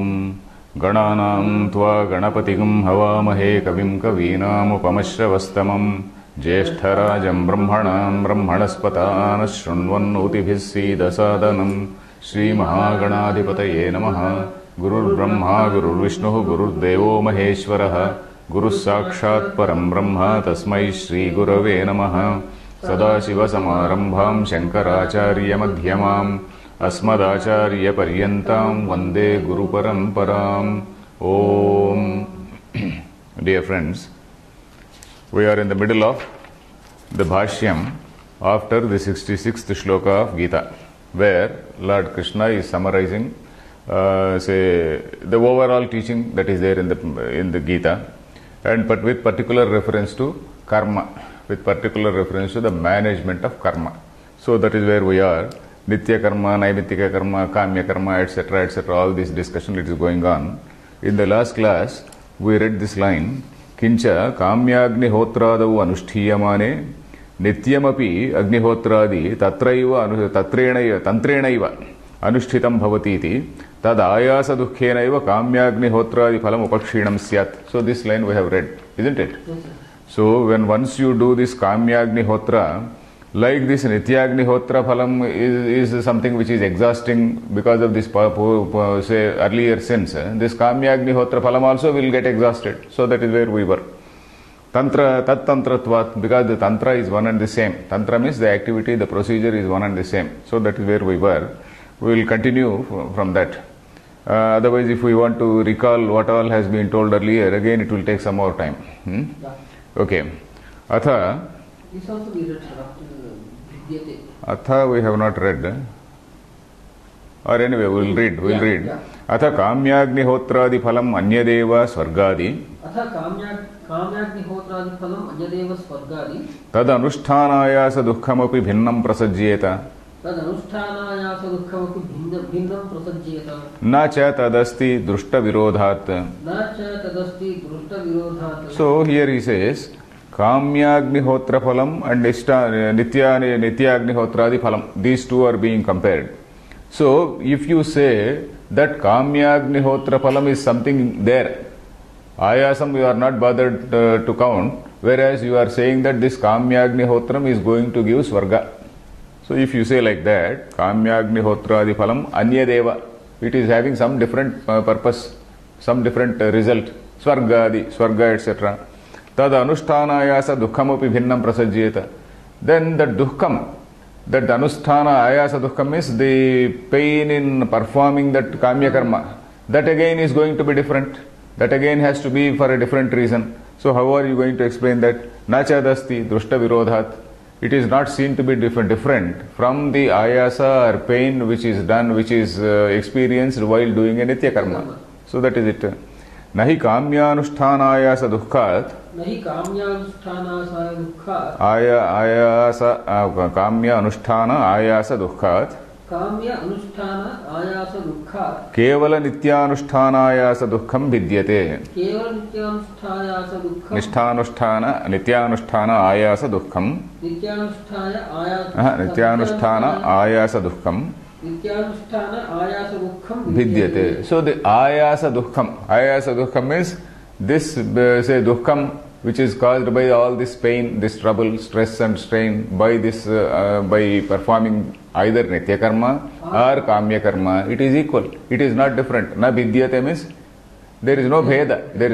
ॐ गणानां त्वा गणपतिगं हवामहे कविं कवीनामुपमश्रवस्तमं ज्येष्ठराजं ब्रह्मणां ब्रह्मणस्पतान् शृण्वन्नोतिभिः सीदसादनं श्रीमहागणाधिपतये नमः। गुरुर्ब्रह्मा गुरुर्विष्णुः गुरुर्देवो महेश्वरः गुरुः साक्षात् परं ब्रह्म तस्मै श्रीगुरवे नमः। सदाशिवसमारम्भां शङ्कराचार्यमध्यमाम् अस्मदाचार्यपर्यन्तां वन्दे गुरुपरम्पराम्। Om. Dear friends, we are in the middle of the Bhashyam after the 66th shloka of Gita, where Lord Krishna is summarizing the overall teaching that is there in the Gita, and but with particular reference to karma, with particular reference to the management of karma. So that is where we are. Nitya karma, Naimittika karma, Kamya karma, etc., etc. All this discussion it is going on. In the last class, we read this line: Kincha Kamyagnihotradavu anushtiyamane Nityamapi Agnihotradi Tantrenaiva Anushtitam Bhavatiti Tad Ayasa Dukhenaiva Kamyagnihotradi Phalam Upakshinam Syat. So this line we have read, isn't it? So when once you do this Kamyagnihotra, like this Nityagnihotra Phalam is something which is exhausting because of this say earlier sense. This Kamyagnihotra Phalam also will get exhausted. So that is where we were. Tantra, Tat Tantratvat, because the Tantra is one and the same. Tantra means the activity, the procedure is one and the same. So that is where we were. We will continue from that. Otherwise, if we want to recall what all has been told earlier, again it will take some more time. Okay. Atha. This also we read Atha we have not read. Or anyway, we will read. We will read. Atha Kamyagnihotradi phalam anyadeva swargadi. Atha Kamyagnihotradi phalam anyadeva swargadi. Tad anushthanayasa dukkhamapi bhinnam prasajyeta. Tad anushthanayasa dukkhamapi bhinnam prasajyeta. Na cha tadasti drushta virodhat. Na cha tadasti drushta virodhat. So here he says, Kamyagnihotra phalam and Nityagnihotradi phalam. These two are being compared. So if you say that Kamyagnihotra phalam is something there, Ayasam you are not bothered to count, whereas you are saying that this Kamyagnihotram is going to give Swarga. So if you say like that, Kamyagnihotradi phalam Anyadeva, it is having some different purpose, some different result, Swarga etc. Tad anushthanayasa dukkhamapi bhinnam prasajyeta. Then that dukkham, that anusthana ayasa dukkham is the pain in performing that kamya karma. That again is going to be different. That again has to be for a different reason. So how are you going to explain that? Nacha dasti drushta virodhat. It is not seen to be different from the ayasa or pain which is done, which is experienced while doing a nitya karma. So that is it. Nahi kamyanushthanayasa dukkhat. Nahi kamyanushthanayasa dukkhat. Kamya anusthana ayasa dukkhat. Kamya anusthana ayasa dukkhat. Kevala nityanushthanayasa dukkham vidyate. Kevala nityanusthayasa dukkam. Nityanusthana ayasa dukkham. Nityanusthana ayasa dukkham. Nityanusthana ayasa dukkham vidyate. So the ayasa dukkham means this say dukkham which is caused by all this pain, this trouble, stress and strain by this by performing either nitya karma or kamya karma. It is equal. It is not different. Na vidyate means there is no bheda. There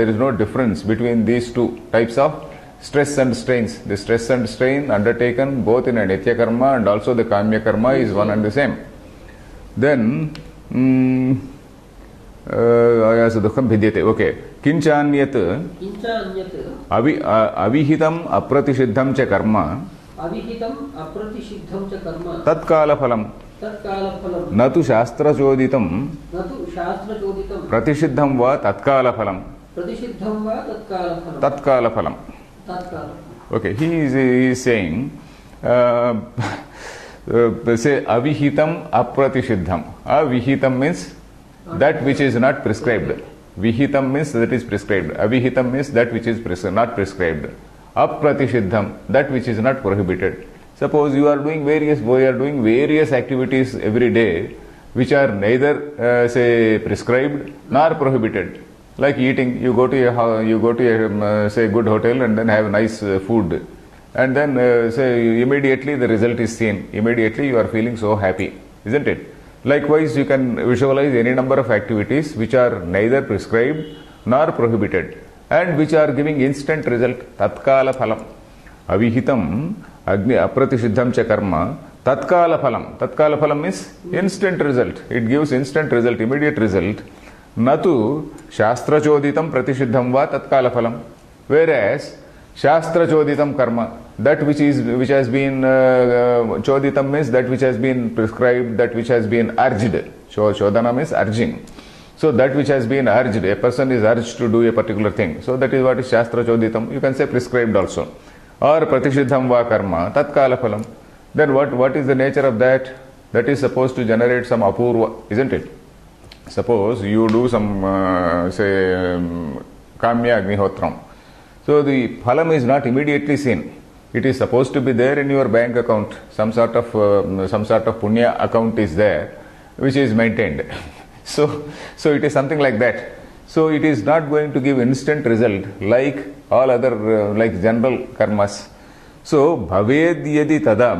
is no difference between these two types of stress and strains. The stress and strain undertaken both in a nitya karma and also the kamya karma is one and the same. Then ayasa dukkham vidyate. Okay. Kinchanyat avihitam apratisiddham cha karma. Avihitam apratisiddham cha karma. Tatkala phalam. Natu shastra choditam. Pratisiddham va tatkala phalam. Tatkala phalam. Okay, he is saying, say avihitam apratisiddham. Avihitam means that which is not prescribed. Vihitam means that is prescribed. Avihitam means that which is not prescribed. Apratisiddham, that which is not prohibited. Suppose we are doing various activities every day, which are neither say prescribed nor prohibited. Like eating, you go to a say good hotel and then have nice food, and then say immediately the result is seen. Immediately you are feeling so happy, isn't it? Likewise, you can visualize any number of activities which are neither prescribed nor prohibited and which are giving instant result. Tatkala phalam. Avihitam agni apratisiddham cha karma. Tatkala phalam. Tatkala phalam means instant result. It gives instant result, immediate result. Natu shastra choditam pratisiddham va tatkala phalam. Whereas shastra choditam karma, that which has been choditam means that which has been prescribed, that which has been urged. Chodana means urging. So that which has been urged, a person is urged to do a particular thing. So that is what is shastra choditam. You can say prescribed also. Or pratisiddham va karma tatkala phalam. Then what is the nature of that? That is supposed to generate some apurva, isn't it? Suppose you do some kamya agnihotram. So the phalam is not immediately seen. It is supposed to be there in your bank account. Some sort of punya account is there, which is maintained. So it is something like that. So it is not going to give instant result like all other like general karmas. So bhaved yadi tada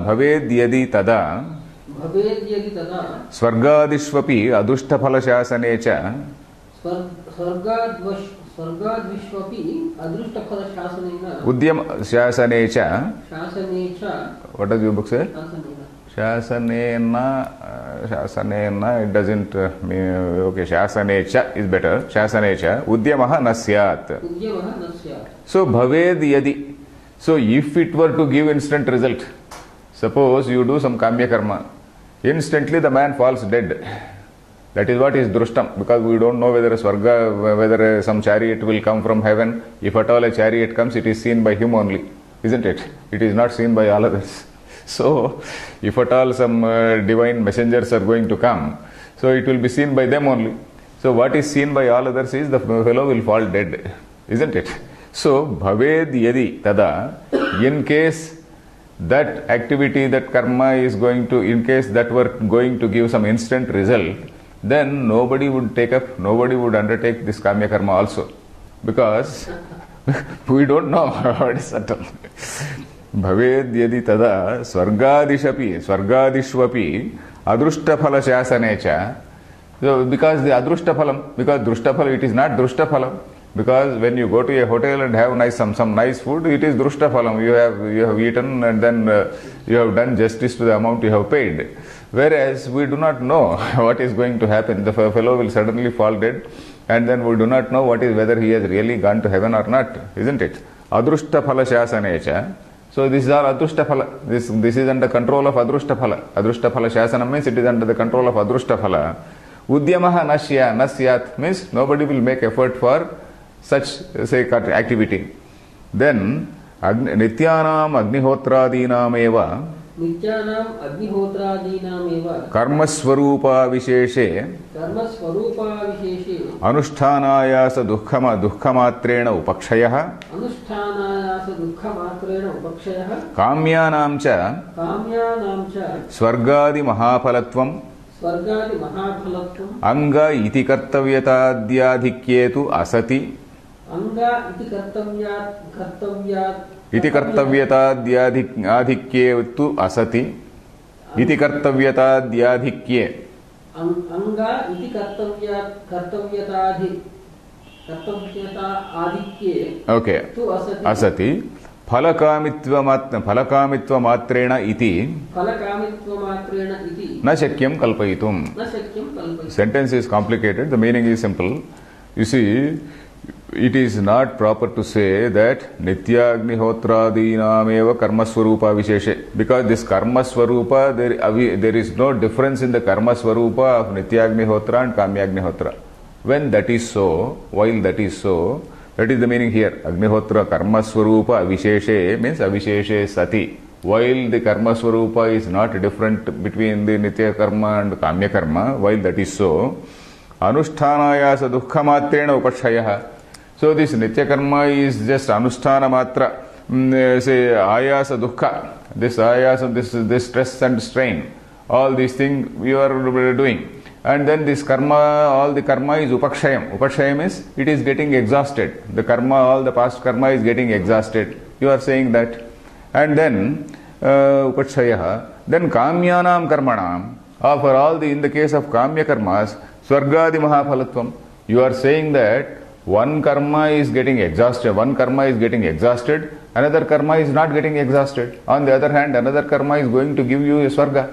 swargadishvapi adushtaphala shasane cha स्वर्गाद्विश्वपि अदृष्टफलशासनेन udyam शासने च what does your book say? Shasanena, it doesn't mean, okay, shasanecha is better. Shasanecha, udyamaha nasyat. उद्यमः न स्यात्. So, bhaved yadi. So, if it were to give instant result, suppose you do some kamya karma, instantly the man falls dead. That is what is drushtam, because we don't know whether a swarga, whether some chariot will come from heaven. If at all a chariot comes, it is seen by him only, isn't it? It is not seen by all others. So, if at all some divine messengers are going to come, so it will be seen by them only. So, what is seen by all others is the fellow will fall dead, isn't it? So, bhaved yadi tada, in case that activity, that karma is going to, in case that were going to give some instant result, then nobody would undertake this kamya karma also, because we don't know what is subtle. Bhaved yadi tada swargadishvapi adruštaphala shasanecha. So because the adruštaphalam, because društaphala, it is not društaphalam. Because when you go to a hotel and have some nice food, it is društaphalam. You have eaten and then you have done justice to the amount you have paid. Whereas we do not know what is going to happen. The fellow will suddenly fall dead, and then we do not know whether he has really gone to heaven or not, isn't it? Adruštaphala shasanecha. So this is all adruštaphala. This is under control of adruštaphala. Adruštaphala shasanam means it is under the control of adruštaphala. Udyamaha nasyat means nobody will make effort for such say activity. Then nityanam agnihotradinam eva नित्यानाम् अग्निहोत्रादीनामेव कर्मस्वरूपाविशेषे अनुष्ठानायास दुःखमात्रेण उपक्षयः काम्यानां च स्वर्गादि महाफलत्वम् अंग इति कर्तव्यताद्याधिक्येतु असति इति कर्तव्यताद्याधिक्येतु असति इति कर्तव्यताद्याधिक्ये अंग इति कर्तव्यताधिक्ये okay असति फलकामित्वमात्रेण इति न शक्यं कल्पयितुम्. Sentence is complicated, the meaning is simple. You see, it is not proper to say that Nityagnihotraadinameva karmaswarupa visheshe, because this karmaswarupa, there is no difference in the karmaswarupa of Nityagnihotra and Kamyagnihotra. When that is so, while that is so, that is the meaning here. Agnihotra karmaswarupa avisheshe means avisheshe sati. While the karmaswarupa is not different between the Nitya karma and Kamya karma, while that is so, Anushthanayasa dukkhamatreena upakshayah. So this Nitya karma is just Anusthana matra, say ayasa dukkha, this ayasa, this stress and strain, all these things you are doing. and then this karma, all the karma is upakshayam. Upakshayam is, it is getting exhausted. The karma, all the past karma is getting exhausted. You are saying that. And then, upakshaya, then kamyanam karmanam, for all the, in the case of kamya karmas, swargadi mahaphalatvam, you are saying that one karma is getting exhausted, another karma is not getting exhausted. On the other hand, another karma is going to give you a swarga.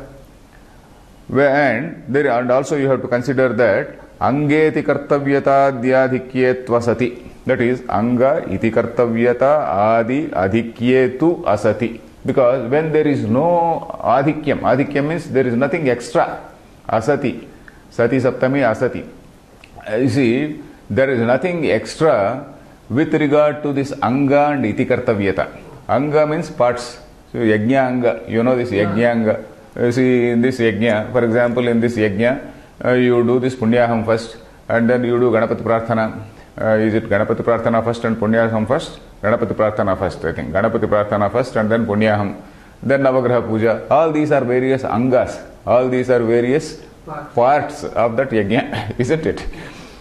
And also you have to consider that angeti kartavyata adhyadhikyetva sati. That is, anga iti kartavyata adi adhikyetu asati. Because when there is no adhikyam means there is nothing extra. Asati. Sati saptami asati. You see, there is nothing extra with regard to this anga and iti kartavyata. Anga means parts. So yajna anga, you know this yajna anga. You see, in this yajna, for example, in this yajna, you do this punyaham first, and then you do Ganapati Prarthana. Is it Ganapati Prarthana first and punyaham first? Ganapati Prarthana first, I think. Ganapati Prarthana first and then punyaham. Then Navagraha Puja. All these are various angas. All these are various parts of that yajna, isn't it?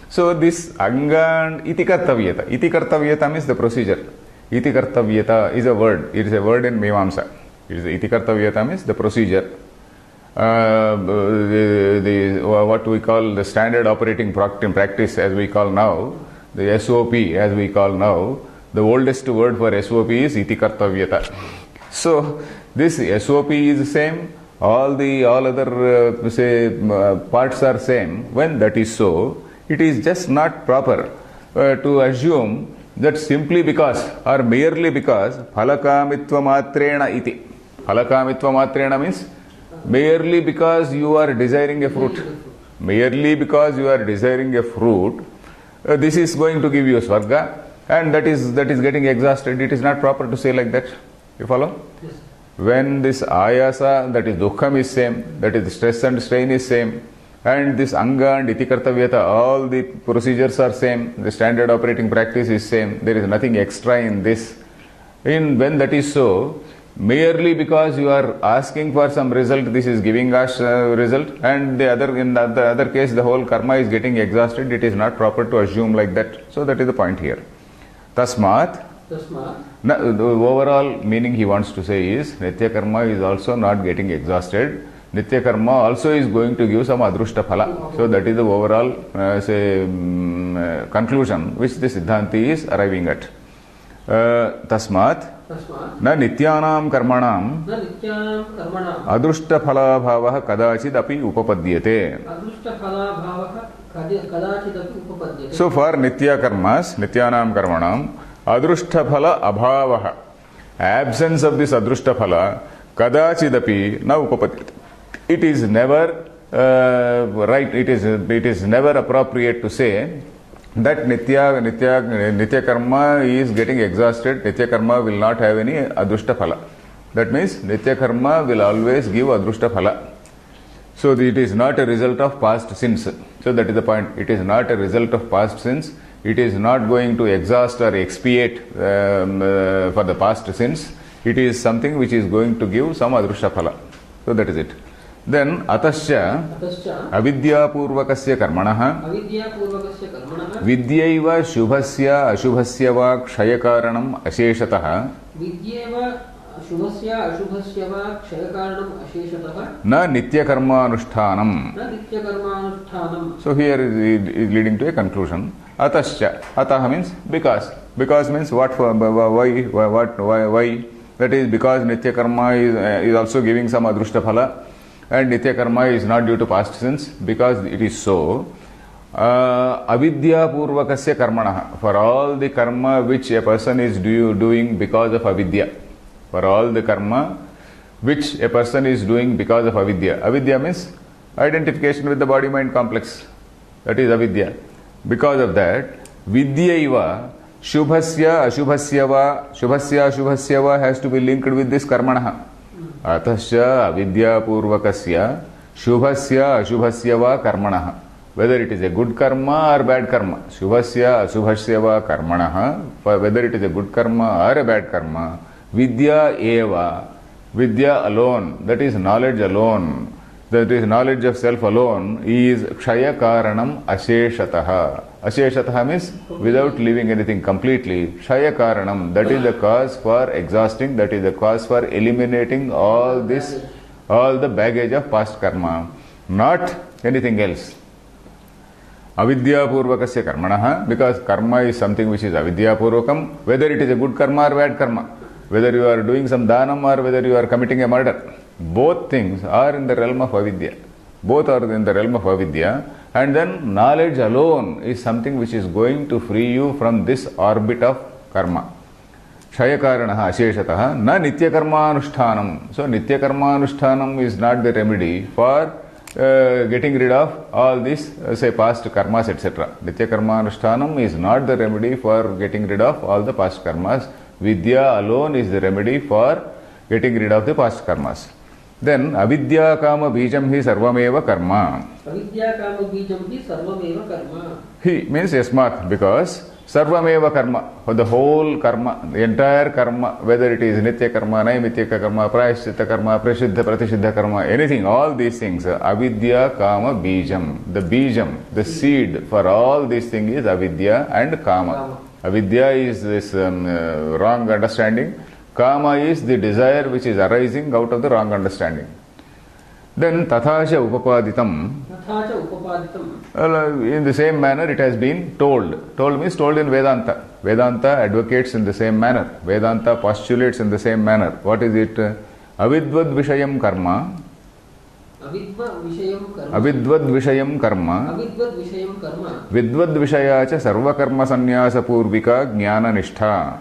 So this anga and iti kartavyata. Iti kartavyata means the procedure. Iti kartavyata is a word. It is a word in Mimamsa. It is iti kartavyata means the procedure. What we call the standard operating practice as we call now, the SOP as we call now, the oldest word for SOP is iti kartavyata. So this SOP is the same, all other parts are same. When that is so, it is just not proper to assume that simply because or merely because phalakamitva matrena iti. Phalakamitva matrena means merely because you are desiring a fruit. Merely because you are desiring a fruit, this is going to give you a swarga, and that is getting exhausted. It is not proper to say like that. You follow? Yes. When this ayasa, that is dukkham is same, that is stress and strain is same, and this anga and iti kartavyata, all the procedures are same, the standard operating practice is same, there is nothing extra in this. When that is so, merely because you are asking for some result, this is giving us result, and in the other case the whole karma is getting exhausted, it is not proper to assume like that. So that is the point here. Tasmat, the overall meaning he wants to say is Nitya karma is also not getting exhausted. Nitya karma also is going to give some adrushta phala. So that is the overall conclusion which the Siddhanti is arriving at. Tasmat na nityanam karmanam adrushta phala bhavah kadachid api upapadyate. So for nitya karmas, nityanam karmanam, adrushta phala abhavah, absence of this adrushta phala, kadachid api na upapadyate. It is never right, it is never appropriate to say that nitya karma is getting exhausted, nitya karma will not have any adrushta phala. That means nitya karma will always give adrushta phala. So it is not a result of past sins. So that is the point. It is not a result of past sins. It is not going to exhaust or expiate for the past sins. It is something which is going to give some adrushta phala. So that is it. Then atasya avidya purvakasya karmanaha vidyaiva shubhasya ashubhasya va kshayakaranam asheshatah na nitya karma anushtanam. So here is leading to a conclusion. Atasya, ataha means because means what for, why, that is because nitya karma is also giving some adrushta phala, and nitya karma is not due to past sins. Because it is so, avidya purvakasya karmanaha, for all the karma which a person is doing because of avidya, for all the karma which a person is doing because of avidya. Avidya means identification with the body mind complex, that is avidya. Because of that, vidyaiva shubhasya ashubhasya va has to be linked with this karmanaha. Atasya avidya purvakasya shubhasya ashubhasya va karmanaha. Whether it is a good karma or bad karma, shubhasya ashubhasya va karmanaha, whether it is a good karma or a bad karma, vidya eva, vidya alone, that is knowledge alone. that is knowledge of self alone is kshaya karanam asheshataha. Asheshataha means without leaving anything completely. Kshaya karanam, that is the cause for exhausting, that is the cause for eliminating all the baggage of past karma, not anything else. Avidya purvakasya karmanaha, because karma is something which is avidya purvakam, whether it is a good karma or bad karma, whether you are doing some dhanam or whether you are committing a murder, both things are in the realm of avidya. Both are in the realm of avidya, and then knowledge alone is something which is going to free you from this orbit of karma. Kshaya karanaha asheshataha na nitya karma anushtanam. So nitya karma anushtanam is not the remedy for getting rid of all these, say, past karmas, etc. Nitya karma anushtanam is not the remedy for getting rid of all the past karmas. Vidya alone is the remedy for getting rid of the past karmas. Then avidya kama bijam hi sarvameva karma. Avidya kama bijam hi sarvameva karma. He means yasmat, because sarvameva karma, the whole karma, the entire karma, whether it is nitya karma, naimitya karma, prayaschitta karma, prasiddha, pratishiddha karma, anything, all these things, avidya kama bijam. The bijam, the seed for all these things is avidya and kama. Avidya is this wrong understanding. Kama is the desire which is arising out of the wrong understanding. Then tathasha upapaditam. In the same manner it has been told. Told means told in Vedanta. Vedanta advocates in the same manner. Vedanta postulates in the same manner. What is it? Avidvad vishayam karma. Avidvad vishayam karma. Vidvad vishaya cha sarva karma sannyasa purvika jnana nishtha.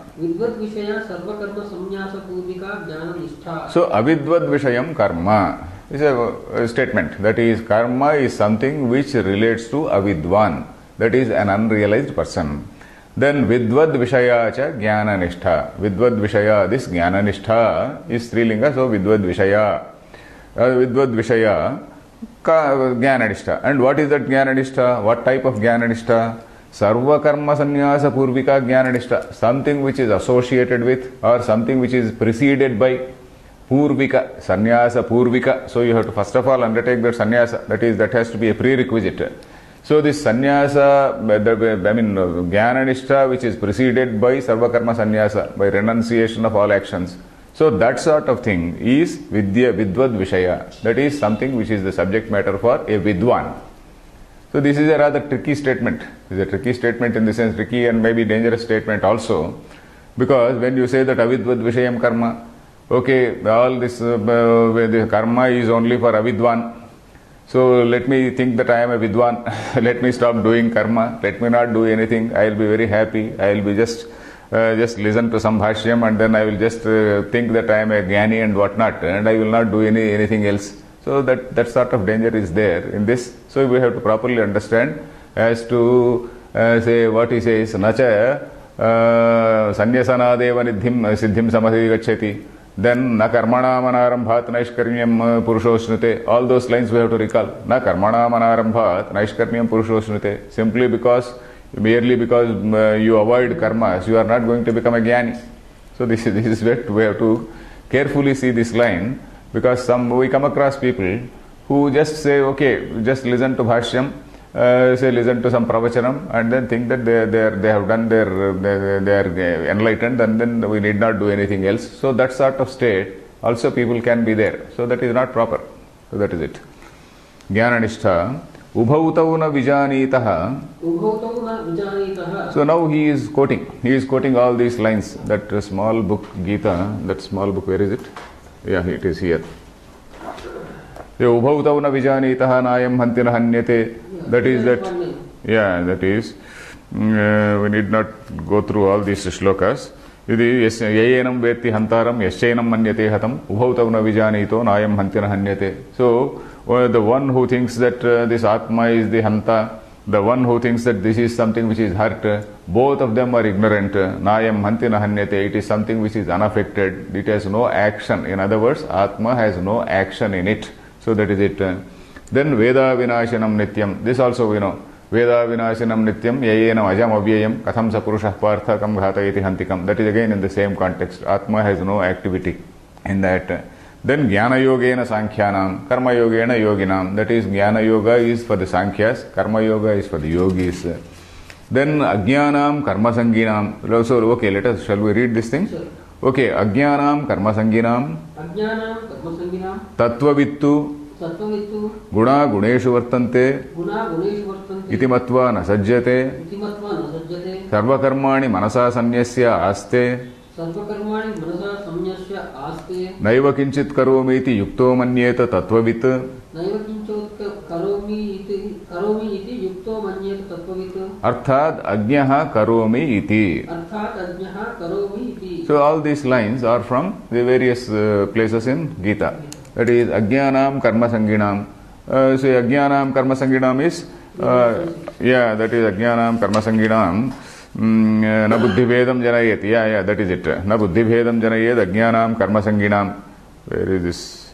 So avidvad vishayam karma is a statement. That is, karma is something which relates to avidvan, that is an unrealized person. Then vidvad vishaya cha jnana nishtha. Vidvad vishaya, this jnana nishtha is strilinga, so vidvad vishaya. Vidvad vishaya jnana nishtha. And what is that jnana nishtha? What type of jnana nishtha? Sarva karma sannyasa purvika jnana nishtha. Something which is associated with or something which is preceded by purvika, sannyasa purvika. So you have to first of all undertake that sannyasa. That has to be a prerequisite. So this sannyasa, jnana nishtha, which is preceded by sarva karma sannyasa, by renunciation of all actions. So that sort of thing is vidya, vidvad vishaya. That is something which is the subject matter for a vidwan. So this is a rather tricky statement. It is a tricky statement in the sense, tricky and maybe dangerous statement also. Because when you say that avidvad vishayam karma, okay, all this the karma is only for avidwan. So let me think that I am a vidwan. Let me stop doing karma. Let me not do anything. I will be very happy. I will be just listen to some bhashyam and then I will just think that I am a jnani and whatnot, and I will not do anything else. So that sort of danger is there in this. So we have to properly understand as to say what he says. Nacha sanyasanadeva siddhim samadhi gacchati. Then na karmana manarambhat naishkarmyam purushosnute. All those lines we have to recall. Na karmana manarambhat naishkarmyam purushosnute. Simply because, merely because you avoid karmas, you are not going to become a jnani. So this is what we have to carefully see this line, because we come across people who just say, okay, just listen to bhashyam, listen to some pravachanam, and then think that they have done they are enlightened, and then we need not do anything else. So that sort of state also people can be there. So that is not proper. So that is it. Jnana-nishtha. Ubhautau na vijanitaha. So now he is quoting all these lines. That small book Gita, that small book, where is it? Yeah, it is here. Ubhautau na vijanitaha nayam hantina hanyate. That is that. Yeah, that is. We need not go through all these shlokas. Yayenam vetti hantaram yasyainam manyate hatam ubhautau na vijanito nayam hantina hanyate. So the one who thinks that this Atma is the Hanta, the one who thinks that this is something which is hurt, both of them are ignorant. Nayam hantina hanyate, it is something which is unaffected, it has no action. In other words, Atma has no action in it. So that is it. Then Veda vinashanam nityam, this also we know. Veda vinashanam nityam yayenam ajam avyayam katham sa purushah partha kam ghatayati hantikam. That is again in the same context. Atma has no activity in that. Then Jnana Yogena Sankhyanam, Karma Yogena Yoginam. That is, Jnana Yoga is for the Sankhyas, Karma Yoga is for the Yogis. Then Ajnanam Karma Sanginam. So, okay, shall we read this thing? Sure. Okay, Ajnanam Karma Sanginam, Ajnanam karmasanginam Tattvavittu, sattvavitu Guna Guneshu Vartante, guna guneshu vartante Iti Matva Na Sajjate, iti matva na sajjate Sarvakarmani Manasa Sanyasya Aste, sarvakarmani manasa samyasya aste Naiva Kinchit Karomi Iti Yukto Manyeta Tattvavit, naiva kinchot karomi iti yukto manyet tattvavitu Arthad Ajnaha Karomi Iti. arthat ajnaha karomi iti. So all these lines are from the various places in Gita. That is Ajnanam Karma Sanginam. So Ajnanam Karma Sanginam is, that is Ajnanam Karma Sanginam. Na buddhi vedam janayet. Yeah, that is it. Na buddhi vedam janayet Ajnanam Karma Sanginam. Where is this?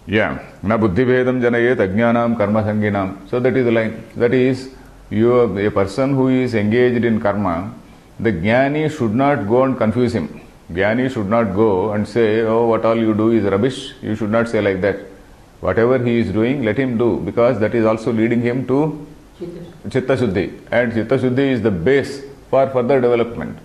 Yeah. Na buddhi vedam janayet Ajnanam Karma Sanginam. So that is the line. That is, a person who is engaged in karma, the jnani should not go and confuse him. Jnani should not go and say, oh, what all you do is rubbish. You should not say like that. Whatever he is doing, let him do, because that is also leading him to Chitta Shuddhi. And Chitta Shuddhi is the base for further development.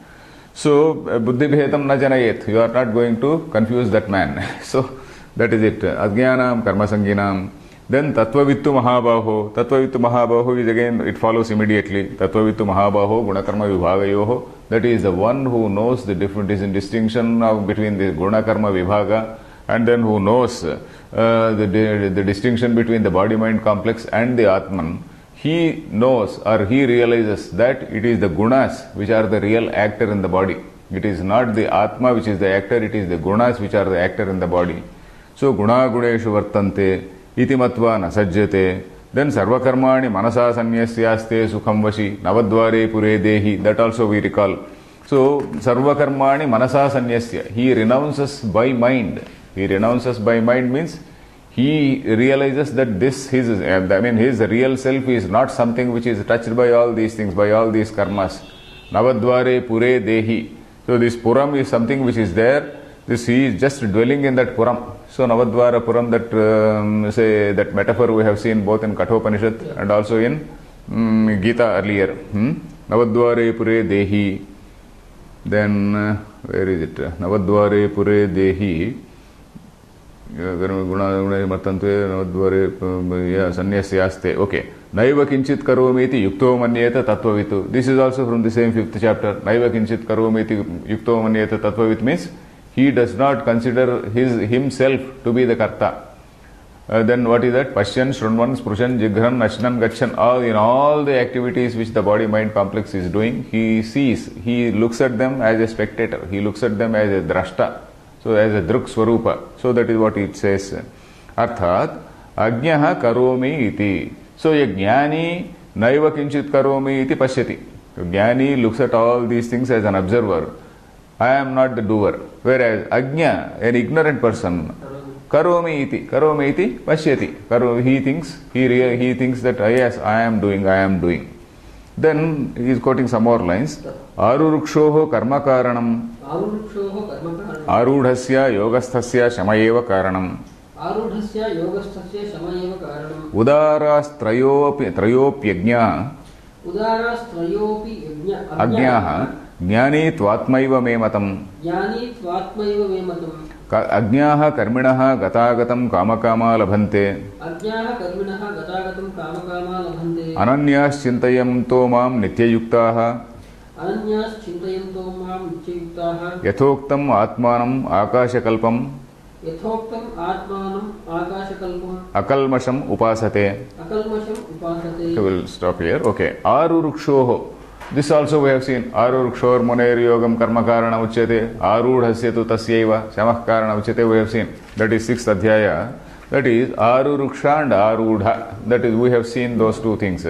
So, Buddhi Bhedam na janayet. You are not going to confuse that man. So, that is it. Ajnanam Karma Sanginam. Then Tattvavittu Mahabaho. Tattvavittu Mahabaho is again, it follows immediately. Tattvavittu Mahabaho Gunakarma Vibhagayoho. That is the one who knows the different distinction between the Gunakarma Vibhaga, and then who knows the distinction between the body-mind complex and the Atman. He knows or he realizes that it is the gunas which are the real actor in the body. It is not the Atma which is the actor, it is the gunas which are the actor in the body. So Guna Guneshu Vartante, Iti Matva Na Sajjate. Then Sarvakarmani Manasa Sanyasyaste Sukham Vashi, Navadvare Pure Dehi. That also we recall. So Sarvakarmani Manasa Sanyasya. He renounces by mind. He renounces by mind means he realizes that his real self is not something which is touched by all these things, by all these karmas. Navadvare Pure Dehi. So this Puram is something which is there. He is just dwelling in that Puram. So Navadvara Puram, that metaphor we have seen both in Kathopanishad and also in Gita earlier. Navadvare Pure Dehi. Then where is it? Navadvare Pure Dehi. Guna Martante Navadvare Sanyasyaste. Okay. Naiva Kinchit Karomiti Yukto Manyeta Tattvavitu. This is also from the same 5th chapter. Naiva Kinchit Karomiti Yukto Manyeta Tattvavitu means he does not consider himself to be the karta. Then what is that? Pashyan, Shrunvan, Sprushan, Jigran, Ashnan, Gachan. In all the activities which the body-mind complex is doing, he sees, he looks at them as a spectator. He looks at them as a drashta. So as a druk swarupa. So that is what it says. Arthat, Ajnaha Karomi iti. So a jnani naiva kinchit karomi iti pashyati. Jnani looks at all these things as an observer. I am not the doer. Whereas Ajna, an ignorant person, Karomi iti pashyati. He thinks that yes, I am doing. Then he is quoting some more lines. Arurukshoho karma karanam. Arudhasya yogasthasya shamayeva karanam. Udarastrayopi Ajnaha Jnani Tvatmaiva Mematam. Ajnaha Karminaha Gatagatam Kamakama Labhante. Ananyas Chintayam Tomam Nityayuktaha. Yathoktam Atmanam Akashakalpam. Akalmasham Upasate. So we'll stop here. Okay. Arurukshoho. This also we have seen. Arurukshor Munair Yogam Karma Karana Uchete. Arudhasya tu Tasyaiva Samah Karana Uchete we have seen. That is 6th Adhyaya. That is Aruruksha and Arudha. That is, we have seen those two things.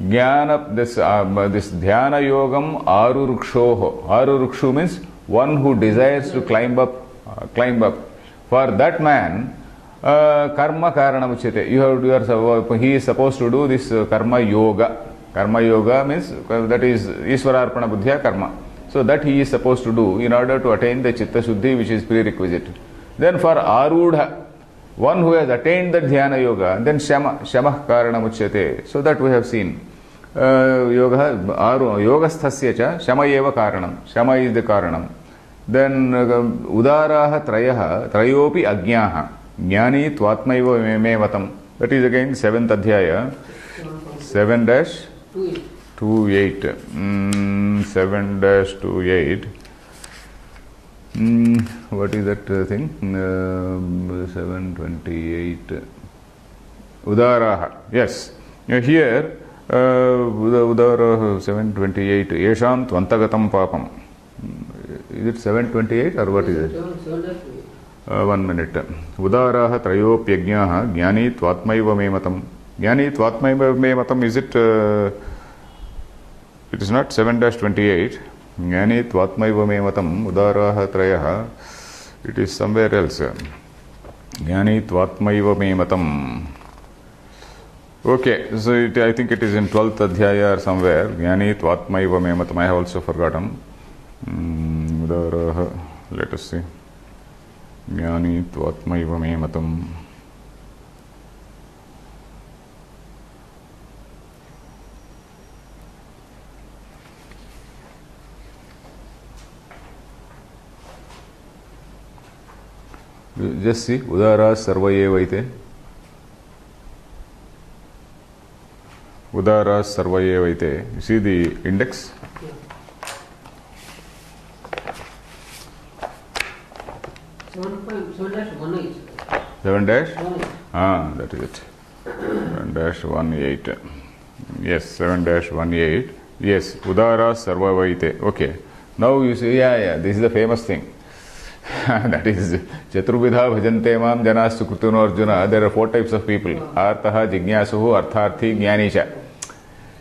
Jnana, this Dhyana Yogam Arurukshoho. Arurukshu means one who desires to climb up. For that man, karma karana uchyate. He is supposed to do this karma yoga. Karma yoga means that is Iswararpana Buddhya karma. So that he is supposed to do in order to attain the Chitta Shuddhi which is prerequisite. Then for Arudha, one who has attained the Dhyana Yoga, then Shama Karanam Uchyate. So that we have seen. Yogasthasya cha Shama eva Karanam. Shama is the Karanam. Then Udaraha Trayopi Agnyaha. Jnani Twatmaiva Mevatam. That is again 7th Adhyaya. 7-28. 7-28. What is that thing? 728. Udaraha. Yes. Here, Udaraha 728. Yesham Tvantagatam Papam. Is it 728 or what is it? 1 minute. Udaraha Trayopyagnaha Jnani Twatmaiva Mematam. Jnani Twatmaiva Mematam, is it? It is not 7-28. Jnani Twatmaiva Mematam Udaraha Trayaha. It is somewhere else. Jnani Twatmaiva Mematam. Okay, so I think it is in 12th Adhyaya or somewhere. Jnani Twatmaiva Mematam. I have also forgotten. Udaraha. Let us see. Jnani Twatmaiva Mematam. Just see, Udara Sarvayevaite. Udara Sarvayevaite. You see the index? 7-? That is it. 7-18. Yes, 7-18. Yes, Udara Sarvavaite. Okay. Now you see, this is the famous thing. That is Chaturvidha Bhajante Mam Janas Sukrutino Arjuna. There are 4 types of people. Artaha, Jignasuhu, Artharthi, Jnanicha.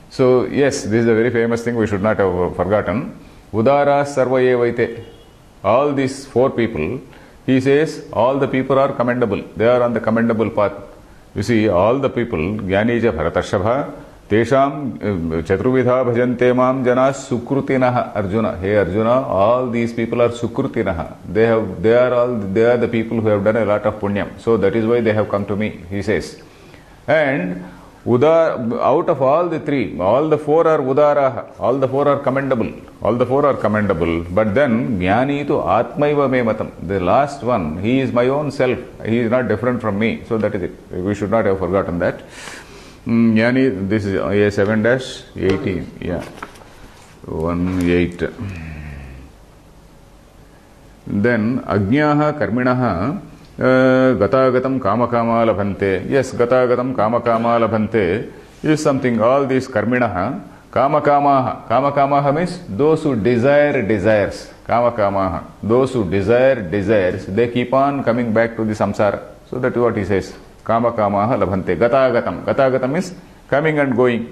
So yes, this is a very famous thing we should not have forgotten. Udara Sarvayevaite. All these 4 people, he says, all the people are commendable. They are on the commendable path. You see, all the people, Jnanija Bharatashabha, Tesham Chaturvidha Bhajante Mam Janas Sukrutinaha Arjuna. Hey Arjuna, all these people are Sukrutinaha. They are the people who have done a lot of punyam. So that is why they have come to me, he says. And out of all the 3, all the 4 are Udaraha. All the 4 are commendable. All the 4 are commendable. But then Jnani tu Atmaiva Mematam. The last one, he is my own self. He is not different from me. So that is it. We should not have forgotten that. Jnani, this is 7-18. Yeah. 1-8. Then Agnyaha Karminaha Gatagatam Kamakama Labhante. Yes, Gatagatam Kamakama Labhante is something. All these Karminaha, Kamakamaha. Kamakamaha means those who desire desires. Kamakamaha. Those who desire desires, they keep on coming back to the samsara. So that is what he says. Kamakamaha labhante. Gatagatam. Gatagatam is coming and going.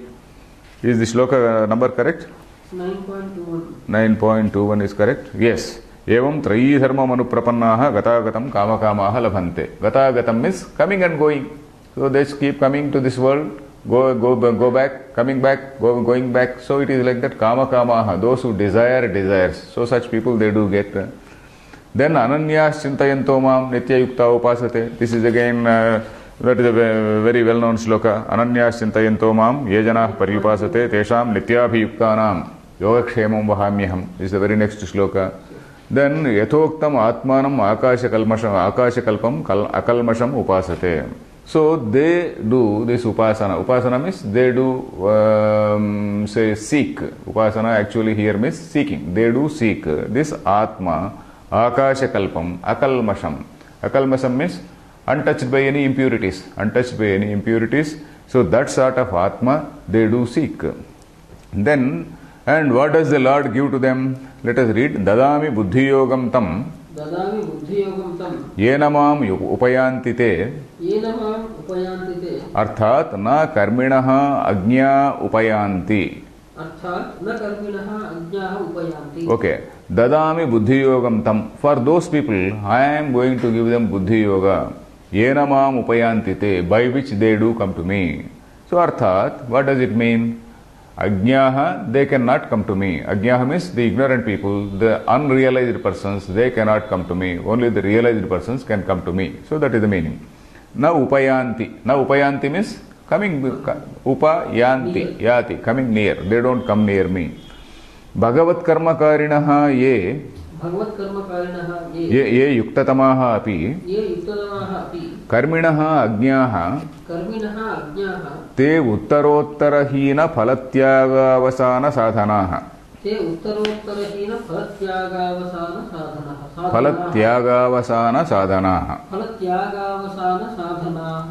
Is the shloka number correct? 9.21. 9.21 is correct? Yes. Evam trayi dharma manuprapannaha gatagatam kamakamaha labhante. Gatagatam is coming and going. So they keep coming to this world, go back, coming back, going back. So it is like that. Kamakamaha. Those who desire desires. So such people they do get. Then ananyas chintayanto mam nitya yukta upasate. This is again that is a very well known shloka. Ananyas chintayanto mam ye janah paryupasate tesham nityabhiyuktanam yogakshemam vahamyaham. This is the very next shloka. Then yathoktam atmanam akashakalpam akalmasham upasate. So they do this upasana. Upasana means they do say seek. Upasana actually here means seeking. They do seek this atma akashakalpam akalmasham. Akalmasham means untouched by any impurities. Untouched by any impurities. So that sort of atma they do seek. Then, and what does the Lord give to them? Let us read. Dadami buddhi yogam tam. Dadami buddhi yogam tam. Yenamam upayanti te. Yenamam upayanti te. Arthat na karminaha agnya upayanti. Arthat na karminaha agnya upayanti. Okay. Dadami buddhi yogam tam. For those people, I am going to give them buddhi yoga. Yenamam upayanti te. By which they do come to me. So arthat, what does it mean? Ajnaha, they cannot come to me. Ajnaha means the ignorant people, the unrealized persons, they cannot come to me. Only the realized persons can come to me. So that is the meaning. Na upayanti. Na upayanti means coming. Upayanti, yati, coming near. They don't come near me. Bhagavat karmakarinaha ye. भगवत कर्मकारिणः ये युक्ततमाः अपि कर्मिणः अज्ञाः ते उत्तरोत्तरहीन फलत्यागावसान साधनाः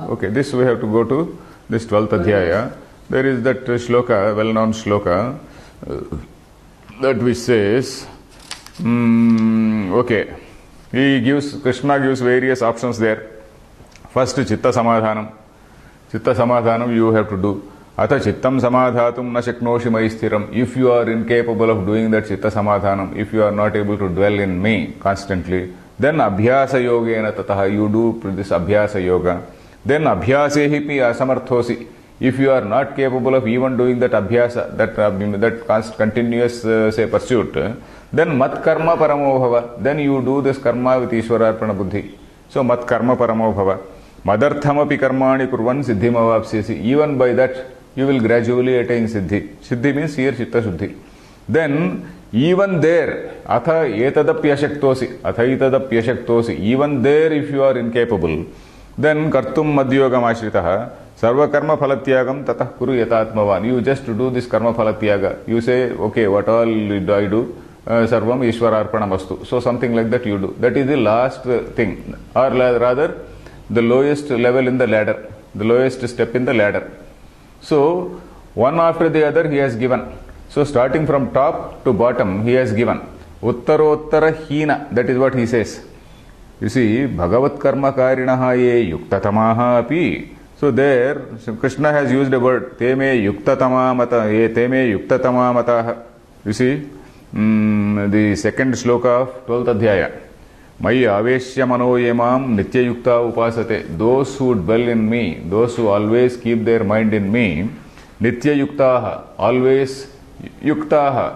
Okay, this we have to go to this 12th adhyaya. There is that shloka, well-known shloka, that which says, okay, Krishna gives various options there. First, chitta samadhanam. Chitta samadhanam you have to do. Atha chittam samadhatum na shaknoshi mai sthiram. If you are incapable of doing that chitta samadhanam, if you are not able to dwell in me constantly, then abhyasa yogena tataha, you do this abhyasa yoga. Then abhyasehi pi asamarthosi. If you are not capable of even doing that abhyasa, that continuous pursuit, then mat karma paramo bhava. Then you do this karma with Ishwararpana buddhi. So mat karma paramo bhava. Madarthamapi karmani kurvan siddhim avapsyasi. Even by that, you will gradually attain siddhi. Siddhi means here chitta shuddhi. Then, even there, atha etadapyashaktosi. Even there, if you are incapable, then kartum madhyogam ashritaha. Sarva karma phalatyagam tatah kuru yatatmavan. You just do this karma phalatyaga. You say, okay, what all do I do? Sarvam Ishwararpanamastu. So something like that you do. That is the last thing. Or rather, the lowest level in the ladder. The lowest step in the ladder. So, one after the other he has given. So starting from top to bottom he has given. Uttarottara hina. That is what he says. You see, Bhagavat karma karinaha ye yuktatamaha api. So there, Krishna has used a word, te me yuktatama mata, ye te me yuktatama mata. You see, the second shloka of 12th adhyaya. Mai aveshya mano yemam nitya yukta upasate. Those who dwell in me, those who always keep their mind in me, nitya yuktaha, always yuktaha,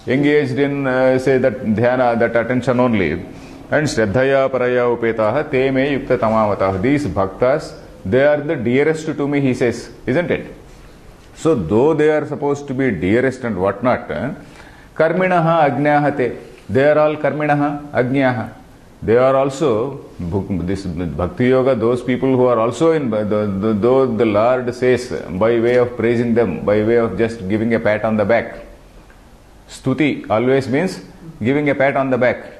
engaged in, say, that dhyana, that attention only. And shraddhaya paraya upetaha, te me yuktatama mata. These bhaktas, they are the dearest to me, he says, isn't it? So, though they are supposed to be dearest and whatnot, karminaha ajñahate, they are all karminaha ajñaha. They are also, this bhakti yoga, those people who are also in, though the Lord says, by way of praising them, by way of just giving a pat on the back. Stuti always means giving a pat on the back.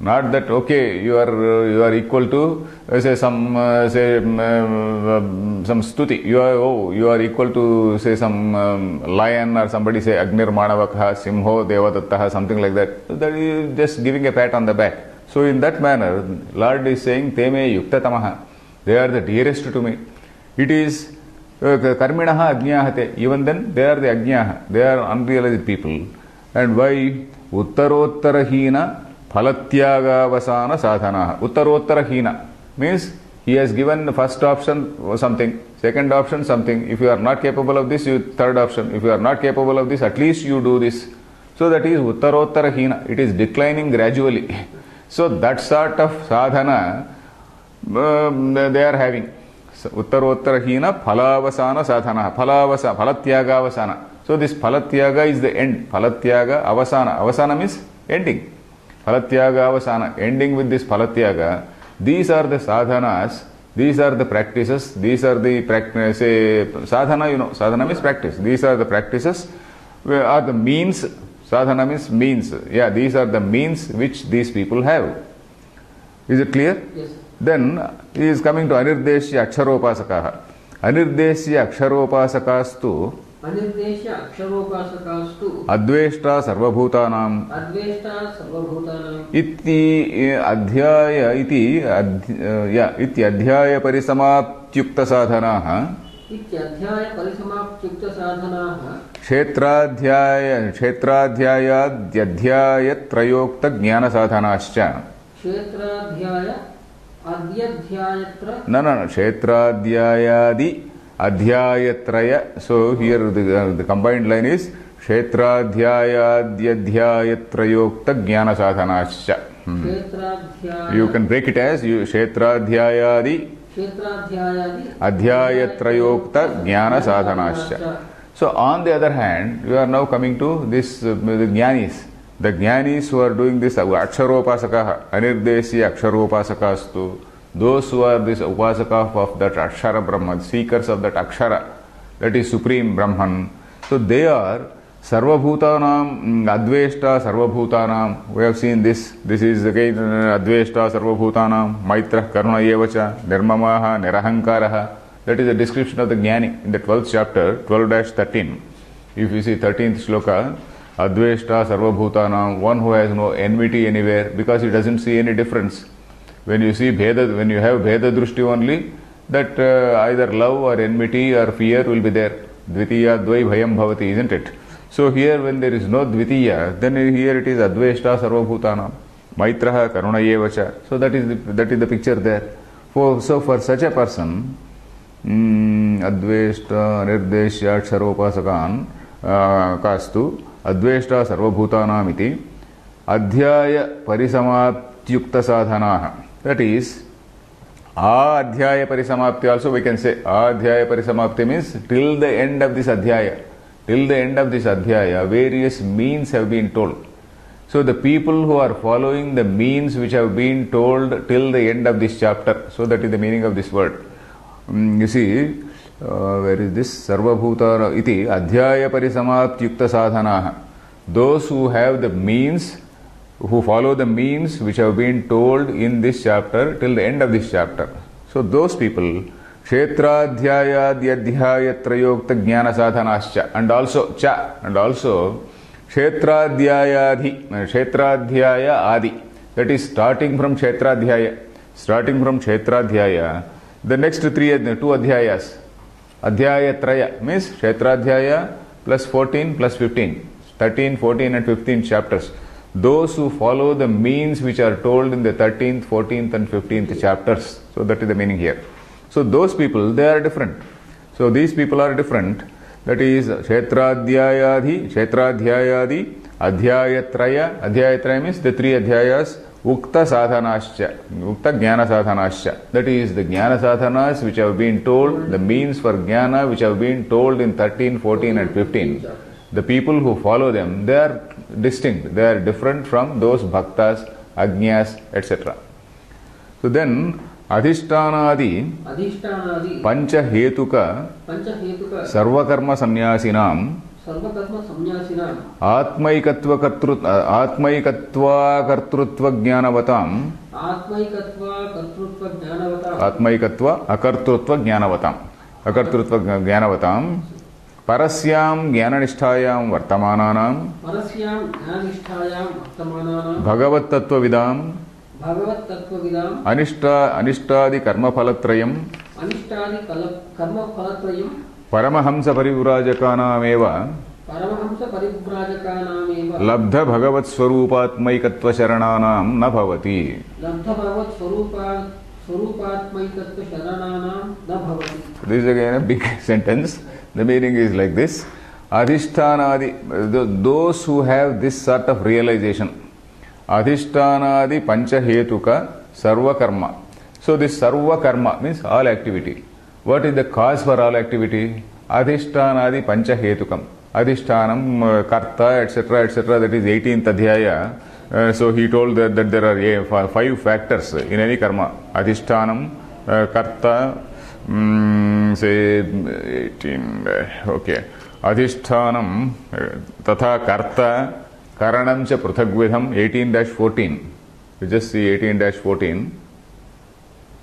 Not that, okay, you are equal to say some stuti. You are equal to say some lion, or somebody say Agnir Manavakha, Simho, Devadattaha, something like that. That is just giving a pat on the back. So in that manner, Lord is saying, Te me yuktatamaha. They are the dearest to me. It is karminaha ajñahate. Even then, they are the ajñaha. They are unrealized people. And why? Uttarottarahina Phalatyagavasana sadhana. Uttarottarahina means he has given the first option something, second option something. If you are not capable of this, you third option. If you are not capable of this, at least you do this. So that is uttarottarahina. It is declining gradually. So that sort of sadhana they are having. So, uttarottarahina phalavasana sadhana. Phalatyagavasana. So this phalatyaga is the end. Phalatyaga avasana. Avasana means ending. Phalatyaga avasana, ending with this phalatyaga. These are the sadhanas, these are the practices, these are the sadhana, sadhana means practice. These are the practices, are the means, sadhana means means. Yeah, these are the means which these people have. Is it clear? Yes. Then he is coming to anirdeshya aksharopasakaha. Anirdeshya aksharopasakastu Adveshta sarvabhutanam iti adhyaya parisamaptyukta sadhanaha kshetradhyayadyadhyaytrayokta jnana sadhanascha kshetradhyayadi Adhyayatraya. So here the combined line is Kshetradhyayadyadhyayatrayokta jnana sadhanascha. You can break it as Kshetradhyayadi Adhyayatrayokta jnana sadhanascha. So on the other hand, we are now coming to this the Jnanis. The Jnanis who are doing this Aksharopasakaha, Anirdeshi Aksharopasakastu, those who are this Upasaka of that Akshara Brahman, seekers of that Akshara, that is Supreme Brahman. So they are Sarvabhutanam, Adveshta Sarvabhutanam. We have seen this. This is again Adveshta Sarvabhutanam, Maitra Karuna Yevacha, Nirmamaha, Nirahankaraha. That is a description of the Jnani in the 12th chapter, 12-13. If you see 13th shloka, Adveshta Sarvabhutanam, one who has no enmity anywhere because he doesn't see any difference. When you see Bheda, when you have Bheda Drushti only, that either love or enmity or fear will be there. Dvitiya Dvai Bhayam Bhavati, isn't it? So here when there is no Dvitiya, then here it is Adveshta Sarvabhutanam, Maitraha Karuna Yevacha. So that is the picture there. So for such a person, Adveshta Nirdeshya Aksharopasakan Kastu Adveshta Sarvabhutanam iti Adhyaya Parisamaptyukta Sadhanaha. That is, Adhyaya Parisamapti also we can say. Adhyaya Parisamapti means till the end of this Adhyaya. Till the end of this Adhyaya, various means have been told. So the people who are following the means which have been told till the end of this chapter, so that is the meaning of this word. You see, where is this? Sarvabhuta iti Adhyaya Parisamaptyukta Sadhanaha. Those who have the means, who follow the means which have been told in this chapter till the end of this chapter. So those people, Kshetradhyayadhyadhyayatrayokta jnana sadhanascha, and also Kshetradhyaya adi. That is starting from Kshetradhyaya. The next two adhyayas. Adhyayatraya means Kshetradhyaya plus 14 plus 15. 13, 14 and 15 chapters. Those who follow the means which are told in the 13th, 14th and 15th chapters. So that is the meaning here. So those people, they are different. So these people are different. That is Kshetradhyayadi, Adhyayatraya. Adhyayatraya means the three adhyayas. Ukta sadhanascha, Ukta jnana sadhanascha. That is the jnana sadhanas which have been told, the means for jnana which have been told in 13, 14 and 15. The people who follow them, they are distinct. They are different from those bhaktas, ajñas, etc. So then, Adhishtanadi, Pancha Hetuka, Sarvakarma Sanyasinam, Atmaikatva Kartrutva Jnanavatam, Parasyam Jnananishthayam Vartamananam, Bhagavat Tattvavidam, Anishtadi Karma Phalatrayam, Paramahamsa Parivrajakanameva, Labdha Bhagavat Swarupatmaikatva Sharananam na bhavati. This is again a big sentence. The meaning is like this. Adhishtanadi, those who have this sort of realization. Adhishtanadi Pancha Hetuka Sarva Karma. So this Sarva Karma means all activity. What is the cause for all activity? Adhishtanadi Pancha Hetukam. Adhishtanam, Karta, etc., etc. That is 18th Adhyaya. So he told that there are 5 factors in any karma. Adhishtanam, Karta, say 18, okay. Adhishtanam, Tatha Karta, Karanam cha Pruthagvidham, 18-14. You just see 18-14.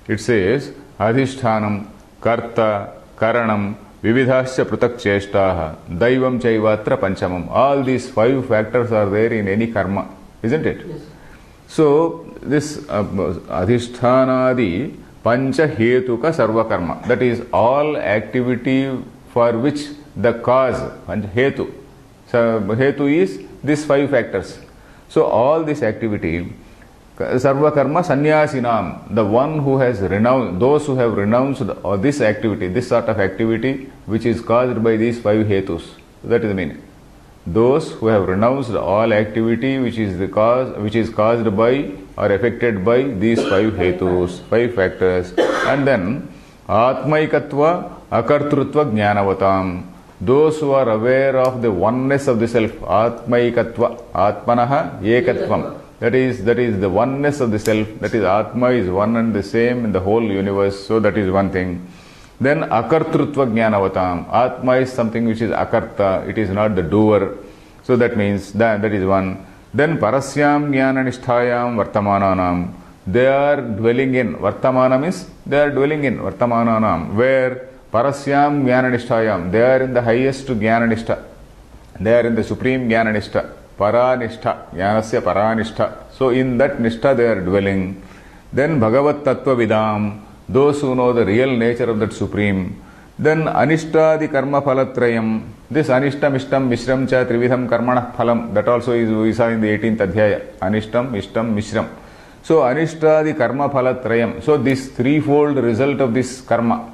It says, Adhishtanam, Karta, Karanam, Vividhasya Pruthak Cheshtaha, Daivam Chaivatra Panchamam. All these 5 factors are there in any karma, isn't it? Yes. So, this Adhishtanadi Pancha Hetuka Sarva Karma, that is all activity for which the cause, Hetu. So, Hetu is these 5 factors. So, all this activity Sarva karma sannyasinam, the one who has renounced, those who have renounced this activity, this sort of activity which is caused by these 5 hetus. That is the meaning. Those who have renounced all activity which is caused by or affected by these 5 hetus, 5 factors. And then atmaikatva akartrutva jnanavatam, those who are aware of the oneness of the self, atmaikatva, atmanaha ekatvam, that is the oneness of the self, that is atma is one and the same in the whole universe, so that is one thing. Then akartrutva jnanavatam, atma is something which is akarta, it is not the doer, so that means that is one. Then parasyam jnananisthayam vartamananam, they are dwelling in, vartamanam is they are dwelling in, vartamananam, where parasyam jnananisthayam, they are in the highest jnananishtha, they are in the supreme jnananishtha, paranishtha, jnanasya paranishtha, so in that nishtha they are dwelling. Then bhagavat tattva vidam, those who know the real nature of that supreme. Then anishtadi karma phalatrayam, this anishtam ishtam mishram cha trividham karmana phalam, that also is we saw in the 18th adhyaya, anishtam ishtam mishram. So anishtadi karma phalatrayam, so this threefold result of this karma,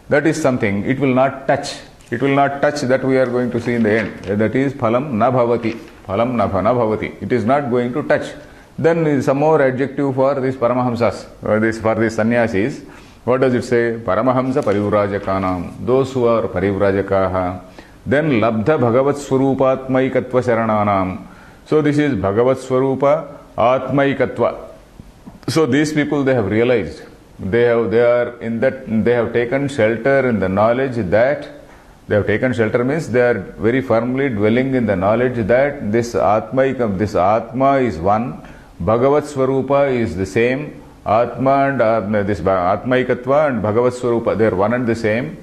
that is something it will not touch. It will not touch, that we are going to see in the end. That is phalam na bhavati, phalam na bhavati, it is not going to touch. Then some more adjective for these Paramahamsas, for these sannyasis. What does it say? Paramahamsa parivrajakanam, those who are parivrajakaha. Then labdha bhagavat swarupatmaikatva sharananam. So this is bhagavat swarupa atmaikatva. So these people, they have realized, they have taken shelter in the knowledge that, they have taken shelter means they are very firmly dwelling in the knowledge that this atma is one, Bhagavat Swarupa is the same, Atma and this Atmaikatva and Bhagavat Swarupa, they are one and the same.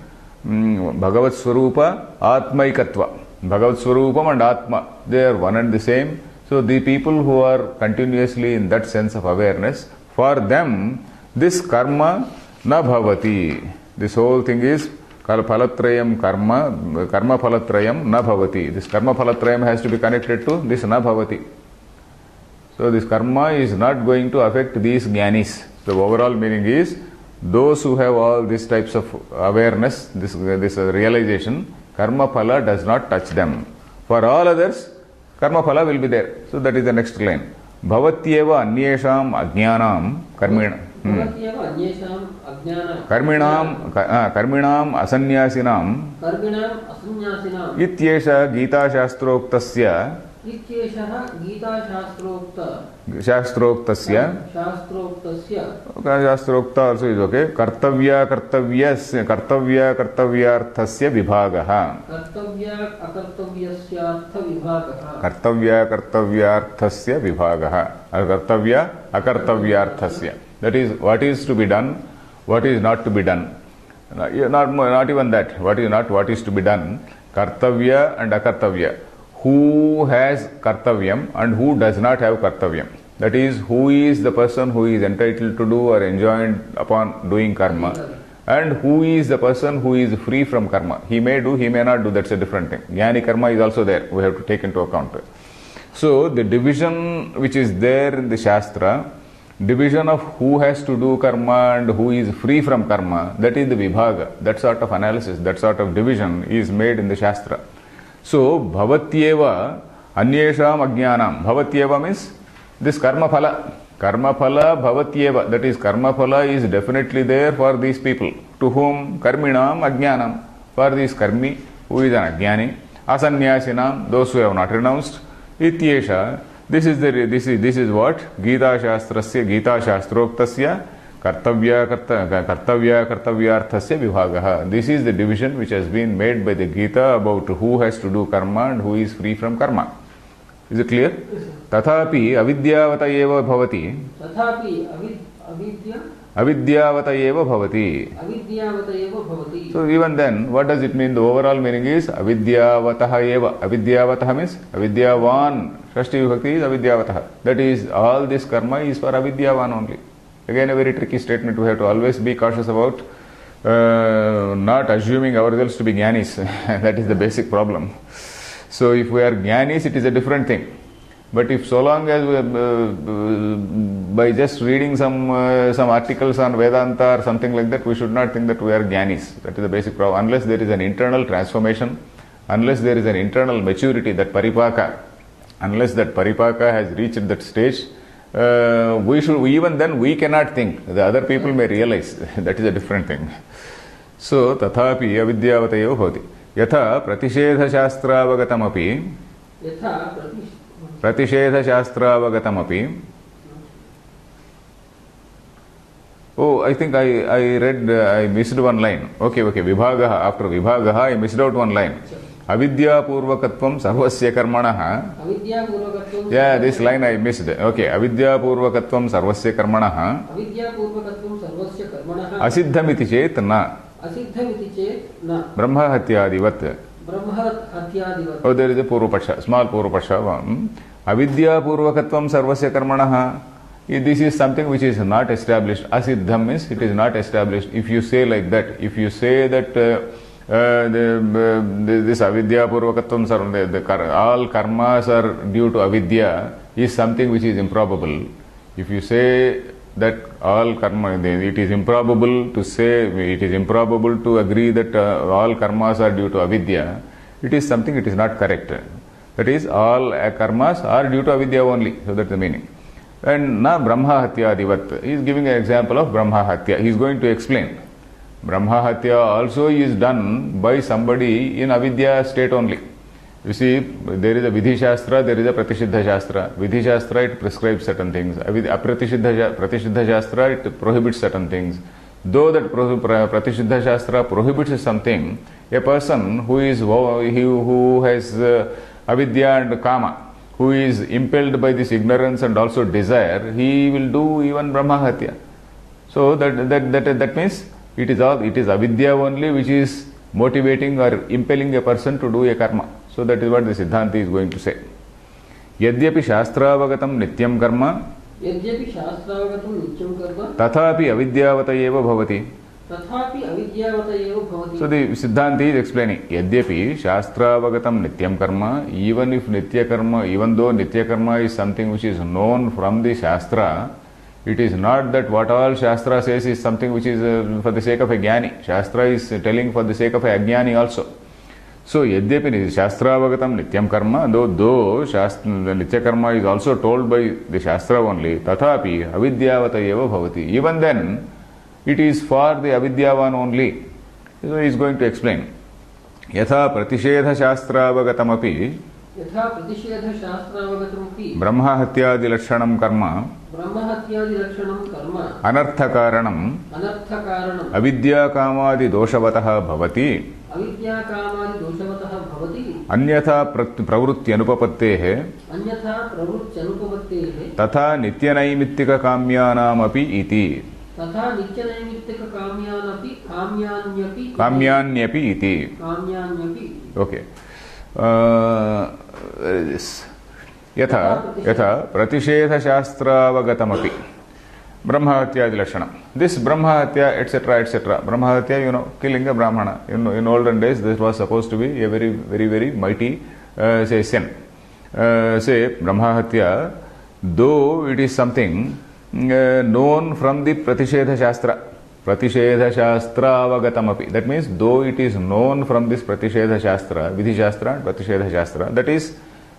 Bhagavat Swarupa, Atmaikatva, Bhagavat Swarupam and Atma, they are one and the same. So the people who are continuously in that sense of awareness, for them this karma na bhavati, this whole thing is phalatrayam karma phalatrayam na bhavati. This karma phalatrayam has to be connected to this na bhavati. So this karma is not going to affect these jnanis. The overall meaning is, those who have all these types of awareness, this realization, karma phala does not touch them. For all others, karma phala will be there. So that is the next line. Bhavatyeva anyesham ajnanam karminam asanyasinam ityesha gita shastroktasya शास्त्रोक्तस्य शास्त्रोक्त also is okay, कर्तव्यार्थस्य विभागः, कर्तव्यार्थस्य विभागः, कर्तव्य अकर्तव्यार्थस्य, that is what is to be done, what is not to be done, not even that, what is to be done, kartavya and akartavya. Who has kartavyam and who does not have kartavyam. That is, who is the person who is entitled to do or enjoined upon doing karma, and who is the person who is free from karma. He may do, he may not do, that's a different thing. Jnani karma is also there, we have to take into account. So the division which is there in the Shastra, division of who has to do karma and who is free from karma, that is the vibhaga. That sort of analysis, that sort of division is made in the Shastra. So, bhavatyeva anyesham ajnanam. Bhavatyeva means this karma phala. Karma phala bhavatyeva. That is, karma phala is definitely there for these people. To whom? Karminam ajnanam. For this karmi, who is an ajnani. Asanyasinam, those who have not renounced. Ityesha. This is what? Gita shastrasya, Gita shastroktasya kartavyarthasya vibhagaha. This is the division which has been made by the Gita about who has to do karma and who is free from karma. Is it clear? Tathapi avidyavata eva bhavati. Avidyavata eva bhavati. So even then, what does it mean? The overall meaning is avidyavataha eva. Avidyavataha means avidyavan. Shashti vibhakti is avidyavataha. That is, all this karma is for avidyavan only. Again, a very tricky statement. We have to always be cautious about not assuming ourselves to be jnanis. That is the basic problem. So if we are jnanis, it is a different thing. But if so long as by just reading some articles on Vedanta or something like that, we should not think that we are jnanis. That is the basic problem. Unless there is an internal transformation, unless there is an internal maturity, that paripaka, unless that paripaka has reached that stage, even then we cannot think. The other people may realize. That is a different thing. So, tathapi avidyavatayo bhavati. Yatha pratishedhashastravagatamaphi. Pratishedhashastravagatamaphi. Oh, I think I read, I missed one line. Okay, vibhagaha. After vibhagaha, I missed out one line. Avidya purvakatvam sarvasya karmanaha. Yeah, this line I missed. Okay, avidya purvakatvam sarvasya karmanaha. Asiddhamiti chet na. Brahma hatyadivat. Oh, there is a purvapaksha, small purvapaksha. Avidya purvakatvam sarvasya karmanaha. This is something which is not established. Asiddham means it is not established. If you say like that, if you say that this avidya purvakatvam, all karmas are due to avidya, is something which is improbable. If you say that all karma, it is improbable to say, it is improbable to agree that all karmas are due to avidya, it is something, it is not correct. That is, all karmas are due to avidya only. So that's the meaning. And na Brahma hatyadivat. He is giving an example of Brahma hatya. He is going to explain. Brahma hatya also is done by somebody in avidya state only. You see, there is a Vidhi Shastra, there is a Pratisiddha Shastra. Vidhi Shastra, it prescribes certain things. Pratisiddha Shastra, it prohibits certain things. Though that Pratisiddha Shastra prohibits something, a person who has avidya and kama, who is impelled by this ignorance and also desire, he will do even Brahma hatya. So that means it is avidya only which is motivating or impelling a person to do a karma. So that is what the Siddhanti is going to say. Yadyapi shastravagatam nityam karma. Tathapi avidyavata eva bhavati. So the Siddhanti is explaining. Yadyapi shastravagatam nityam karma. Even though nitya karma is something which is known from the Shastra, it is not that what all Shastra says is something which is for the sake of a jnani. Shastra is telling for the sake of a ajnani also. So, yadyapi shastravagatam nityam karma, though nitya karma is also told by the Shastra only, tathapi avidyavata eva bhavati. Even then, it is for the avidyavan only. So, he is going to explain. Yatha pratishedha shastravagatamaphi. Brahma hatyadi lakshanam karma. Anarthakaranam. Avidya kamadi doshavataha bhavati. Anyatha pravrutti anupapattehe. Tatha nityanaimittika kamyanamapi iti. Kamyanyapi iti. Okay. This. Yatha pratishedha shastravagatamappi. Brahma hatyadi lakshanam. This Brahma hatya, etc., etc. Brahma hatya, killing a Brahmana. In olden days, this was supposed to be a very, very, very mighty, sin. Brahma hatya, though it is something known from the Pratishedha Shastra. Pratishedha Shastra avagatamappi. That means, though it is known from this Pratishedha Shastra, Vidhi Shastra and Pratishedha Shastra, that is,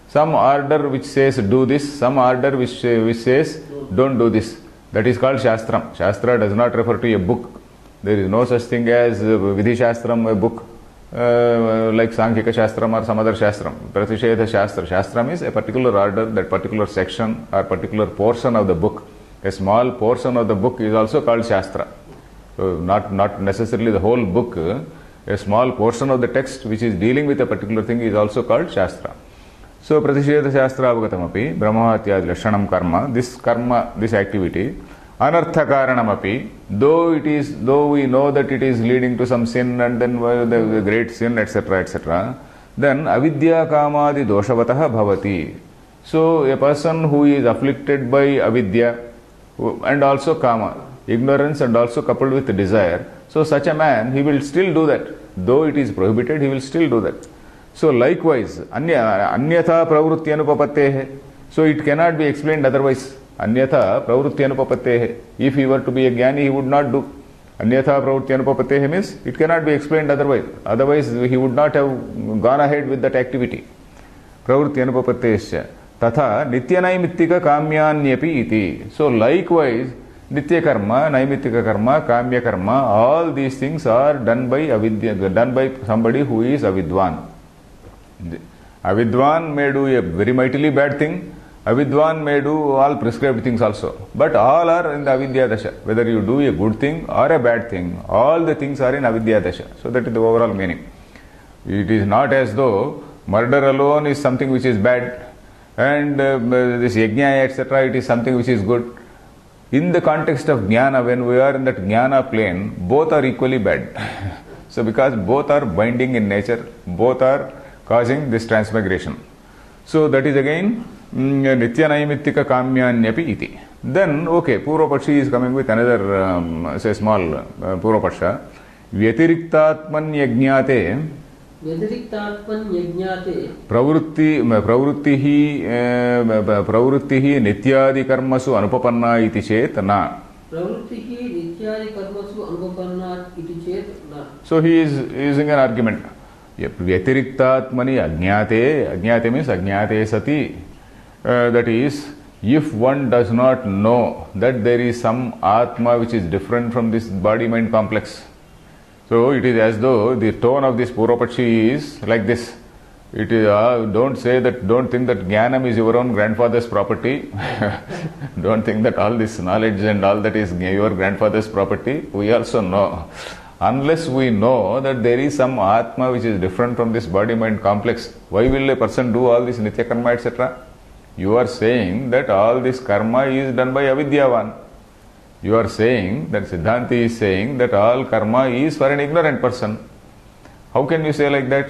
some order which says do this, some order which says don't do this. That is called Shastram. Shastra does not refer to a book. There is no such thing as Vidhi Shastram, a book, like Sankhika Shastram or some other Shastram. Pratishedha Shastra. Shastram is a particular order, that particular section or particular portion of the book. A small portion of the book is also called Shastra. So not necessarily the whole book. A small portion of the text which is dealing with a particular thing is also called Shastra. So, Pratishedha Shastra avagatamappi, Brahma hatyadi lakshanam karma, this activity, anarthakaranamapi, though we know that it is leading to some sin and then the great sin, etc., etc., then avidya kamadi doshavataha bhavati. So, a person who is afflicted by avidya and also kama, ignorance and also coupled with desire, so such a man, he will still do that. Though it is prohibited, he will still do that. So likewise, anyatha pravrutti anupapattehe. So it cannot be explained otherwise. Anyatha pravrutti anupapattehe. If he were to be a jnani, he would not do. Anyatha pravrutti anupapattehe means it cannot be explained otherwise. Otherwise, he would not have gone ahead with that activity. Pravrutti anupapattesya. Tatha nityanaimittika kamyanyapi iti. So likewise, nitya karma, naimittika karma, kamya karma, all these things are done by avidya, done by somebody who is avidwan. Avidwan may do a very mightily bad thing. Avidwan may do all prescribed things also. But all are in the avidya dasha. Whether you do a good thing or a bad thing, all the things are in avidya dasha. So that is the overall meaning. It is not as though murder alone is something which is bad and this yajna etc. it is something which is good. In the context of jnana, when we are in that jnana plane, both are equally bad. So because both are binding in nature, both are causing this transmigration. So that is again nitya naimittika kamyanyapi iti. Then okay, Purvapaksha is coming with another say small Purvapaksha. Vyatiriktatman yajnate प्रवृत्ति ही नित्यादि कर्मसु अनुपपन्ना इति चेत न. So he is using an argument. Vyatirikthatmani ajñate. Ajñate means ajñate sati. That is, if one does not know that there is some Atma which is different from this body-mind complex. So it is as though the tone of this Purvapaksha is like this. It is don't think that Jnanam is your own grandfather's property. Don't think that all this knowledge and all that is your grandfather's property. We also know. Unless we know that there is some Atma which is different from this body-mind complex, why will a person do all this Nitya Karma etc.? You are saying that all this karma is done by avidyavan. You are saying that Siddhanti is saying that all karma is for an ignorant person. How can you say like that?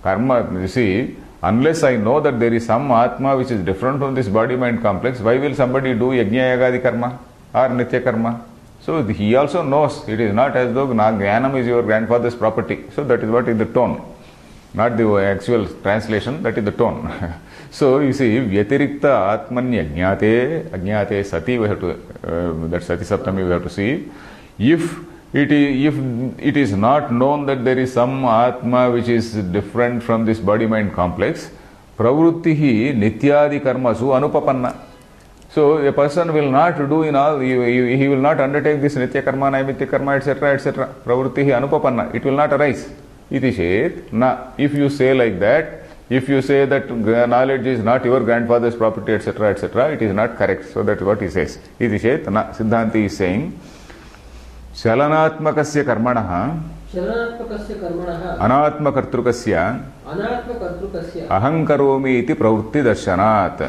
Karma, you see, unless I know that there is some Atma which is different from this body-mind complex, why will somebody do yajna yagadi karma or nitya karma? So he also knows. It is not as though Jnanam is your grandfather's property. So that is what is the tone. Not the actual translation, that is the tone. So you see, Vyatirikta Atman Ajñate Sati, we have to, that Sati Saptami we have to see. If it is not known that there is some Atma which is different from this body-mind complex, Pravrutti Nityadi Karmasu Anupapanna. So a person will not do in all, he will not undertake this Nitya Karma, Naimitya Karma, etc., etc. Pravrutti Anupapanna. It will not arise. Iti chet na. If you say like that, if you say that knowledge is not your grandfather's property, etc., etc., it is not correct. So that is what he says. Iti chet na. Siddhanti is saying, Chalanatmakasya karmanaha anatmakartrukasya ahankaromi iti pravrutti darshanat.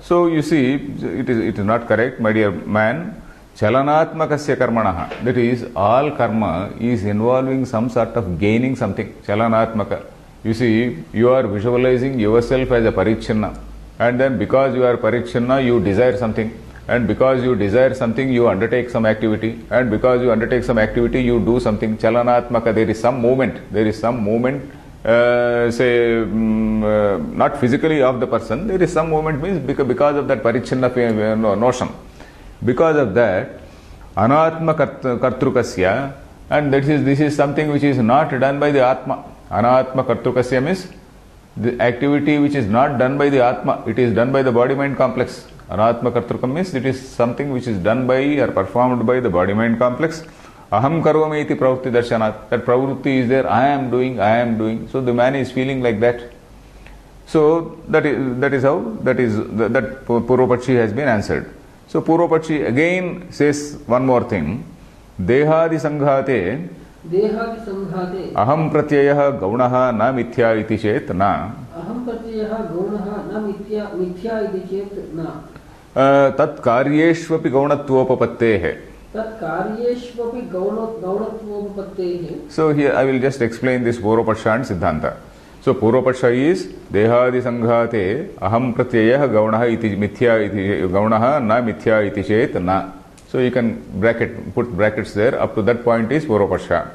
So you see, it is not correct, my dear man. Chalanatmakasya karmanaha. That is, all karma is involving some sort of gaining something. Chalanatmaka. You see, you are visualizing yourself as a parichinna. And then because you are parichinna, you desire something. And because you desire something, you undertake some activity. And because you undertake some activity, you do something. Chalanatmaka. There is some movement. There is some movement, not physically of the person. There is some movement means because of that parichinna notion. Because of that, anatma kartrukasya, and this is something which is not done by the Atma. Anatma kartrukasya means the activity which is not done by the Atma, it is done by the body-mind complex. Anatma kartrukam means it is something which is done by or performed by the body-mind complex. Aham karomi iti pravrutti darshanat. That pravrutti is there, I am doing. So the man is feeling like that. So that is how that Purvapaksha has been answered. So Purvapaksha again says one more thing. Dehadi sanghate aham pratyayah gaunaha na mithya iti chet na. Tat karyeshvapi gaunatvopapatteh. So here I will just explain this Purvapaksha and Siddhanta. So Purvapaksha is Dehadi Sanghate Aham Pratyayah Gaunaha iti mithya iti Gaunaha na mithya iti chet na. So you can put brackets there. Up to that point is Purvapaksha.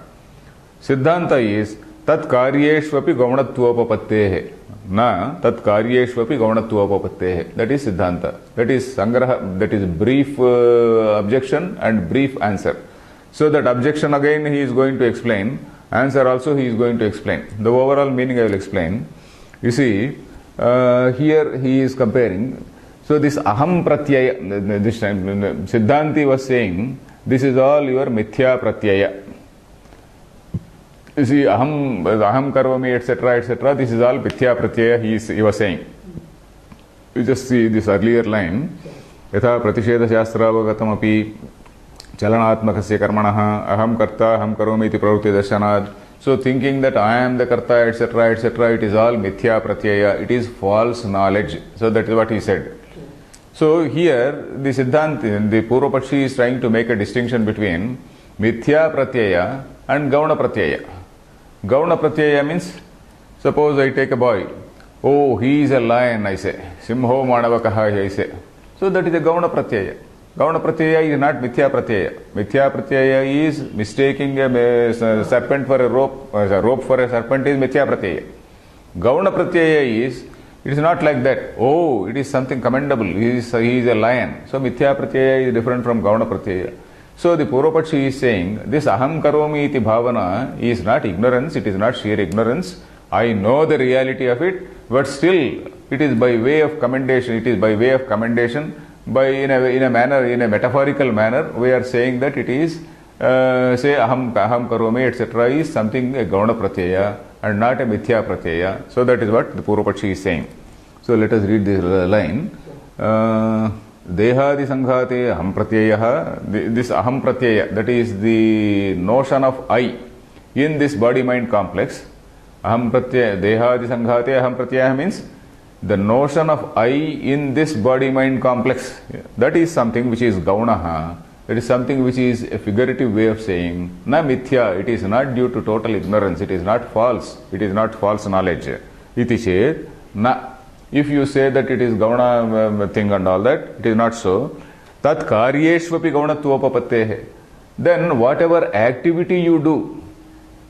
Siddhanta is तत्कार्येष्वपि गौणत्वोपपत्तेः न तत्कार्येष्वपि गौणत्वोपपत्तेः. That is Siddhanta. That is Sangraha. That is brief objection and brief answer. So that objection again he is going to explain. Answer also he is going to explain. The overall meaning I will explain. You see, here he is comparing. So this aham pratyaya, this time Siddhanti was saying, this is all your mithya pratyaya. You see, aham karvami, etc., this is all mithya pratyaya, he was saying. You just see this earlier line. Yatha pratisheda shastravagatam api chalanatmakasya karmanaha aham karta aham karomi iti pravrutti darshanad. So thinking that I am the karta, etc., it is all mithya pratyaya. It is false knowledge. So that is what he said. So here the Siddhanti, the Purvapakshi is trying to make a distinction between mithya pratyaya and gauna pratyaya. Gauna pratyaya means, suppose I take a boy. Oh, he is a lion, I say. Simho manavakaha, I say. So that is a gauna pratyaya. Gauna pratyaya is not mithya pratyaya. Mithya pratyaya is mistaking a serpent for a rope, a rope for a serpent is mithya pratyaya. Gauna pratyaya is, it is not like that. Oh, it is something commendable. He is a lion. So mithya pratyaya is different from gauna pratyaya. So the Purvapakshi is saying, this aham karomi iti bhavana is not ignorance, it is not sheer ignorance. I know the reality of it, but still it is by way of commendation. It is by way of commendation. In a manner, in a metaphorical manner, we are saying that it is, say aham karomi, etc. is something a gauna pratyaya and not a mithya pratyaya. So that is what the Purvapakshi is saying. So let us read this line. Dehadi sanghate aham pratyaya. This aham pratyaya, that is the notion of I in this body-mind complex. Aham pratyaya, dehadi sanghate aham pratyaya means the notion of I in this body-mind complex. That is something which is gaunaha. It is something which is a figurative way of saying. Na mithya, it is not due to total ignorance. It is not false. It is not false knowledge. Iti ched na. If you say that it is gauna thing and all that, it is not so. Tat karyeshvapi gaunatvopapatteh. Then whatever activity you do,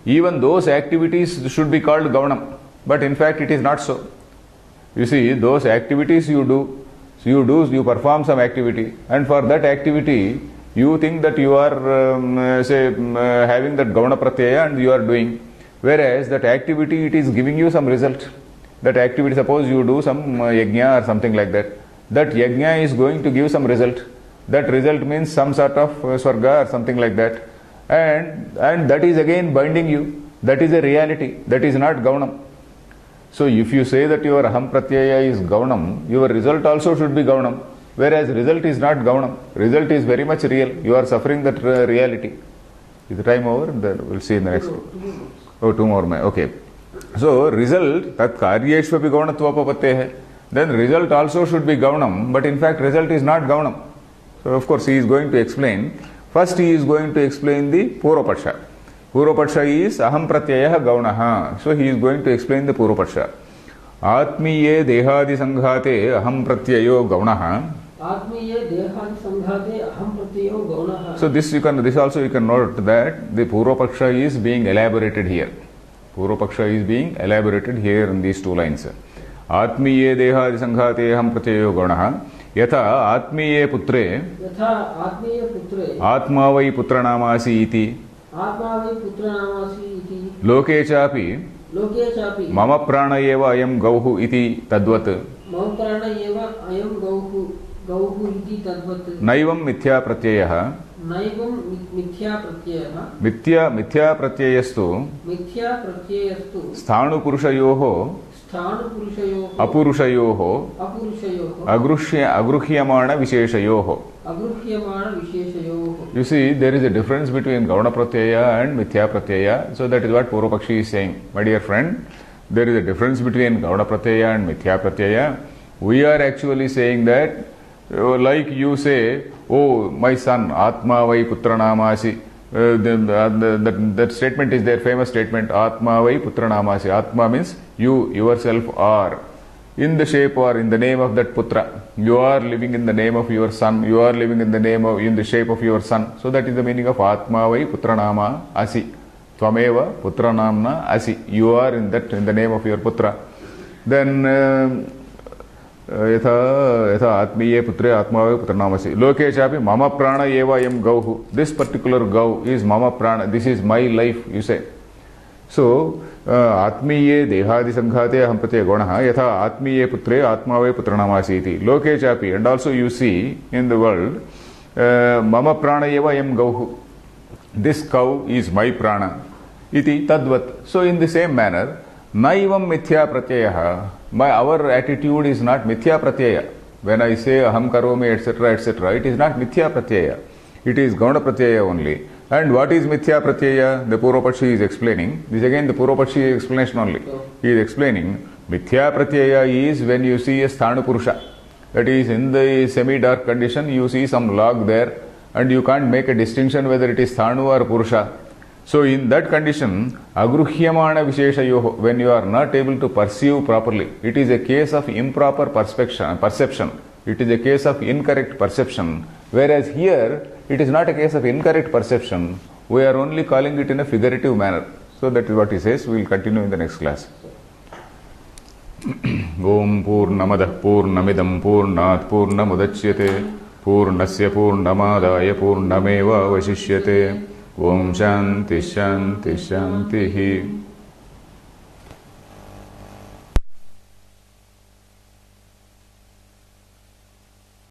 even those activities should be called gaunam. But in fact it is not so. You see, those activities you do, you perform some activity, and for that activity you think that you are having that gauna pratyaya and you are doing. Whereas that activity, it is giving you some result. That activity, suppose you do some yajna or something like that. That yajna is going to give some result. That result means some sort of swarga or something like that. And that is again binding you. That is a reality. That is not gaunam. So if you say that your aham pratyaya is gaunam, your result also should be gaunam. Whereas result is not gaunam. Result is very much real. You are suffering that reality. Is the time over? We'll see in the next. Oh, 2 more. Okay. So result, tat karyeshvapi gaunatvopapatteh. Then result also should be gaunam, but in fact result is not gaunam. So of course he is going to explain. First he is going to explain the Purvapaksha. Purvapaksha is aham pratyaya gaunaha. So he is going to explain the Purvapaksha. Atmiye dehadi sanghate aham pratyayo gaunaha. Atmiye dehadi sanghate aham pratyayo gaunaha. So this also you can note that the Purvapaksha is being elaborated here. Purvapaksha is being elaborated here in these 2 lines. Atmiye dehadi sanghate aham pratyayo gaunaha. Yatha atmiye putre. Atma vai putranamasi iti. Loke chapi. Mama prana eva ayam gauhu iti tadvat. Naivam mithya pratyayah. Mithya pratyayastu. Sthanu purushayoho. Apurushayoho. Agruhyamana visheshayoho. You see, there is a difference between gauna pratyaya and mithya pratyaya. So that is what Purvapakshi is saying. My dear friend, there is a difference between gauna pratyaya and mithya pratyaya. We are actually saying that, like you say, oh, my son, Atma vai putranamasi. That statement is their famous statement, Atma vai putranamasi. Atma means you yourself are in the shape or in the name of that putra. You are living in the name of your son. You are living in the shape of your son. So that is the meaning of Atma vai putranama asi. Tvameva putra namna asi. You are in the name of your putra. Then yatha atmiye putre atmave putranamasi. Loke chapi mama prana eva yam gauhu. This particular gau is mama prana. This is my life, you say. So atmiye dehadi sanghate aham pratyaya gunaha yatha atmiye putre atmave putranamasi iti. Loke chapi. And also you see in the world mama prana eva yam gauhu. This cow is my prana. Iti tadvat. So in the same manner, naivam mithya pratyayaha. Our attitude is not mithya pratyaya. When I say aham karomi etc. etc. it is not mithya pratyaya. It is gauna pratyaya only. And what is mithya pratyaya? The Purvapakshi is explaining. This again the Purvapakshi explanation only. He is explaining mithya pratyaya is when you see a sthanu purusha. That is in the semi-dark condition you see some log there and you can't make a distinction whether it is sthanu or purusha. So in that condition, agruhyamana visheshayoho, when you are not able to perceive properly, it is a case of improper perception. It is a case of incorrect perception. Whereas here, it is not a case of incorrect perception. We are only calling it in a figurative manner. So that is what he says. We will continue in the next class. Om Purnamadah Purnamidam Purnat Purnamudachyate Purnasya Purnamadaya Purnameva Vasishyate Om Shanti Shanti Shanti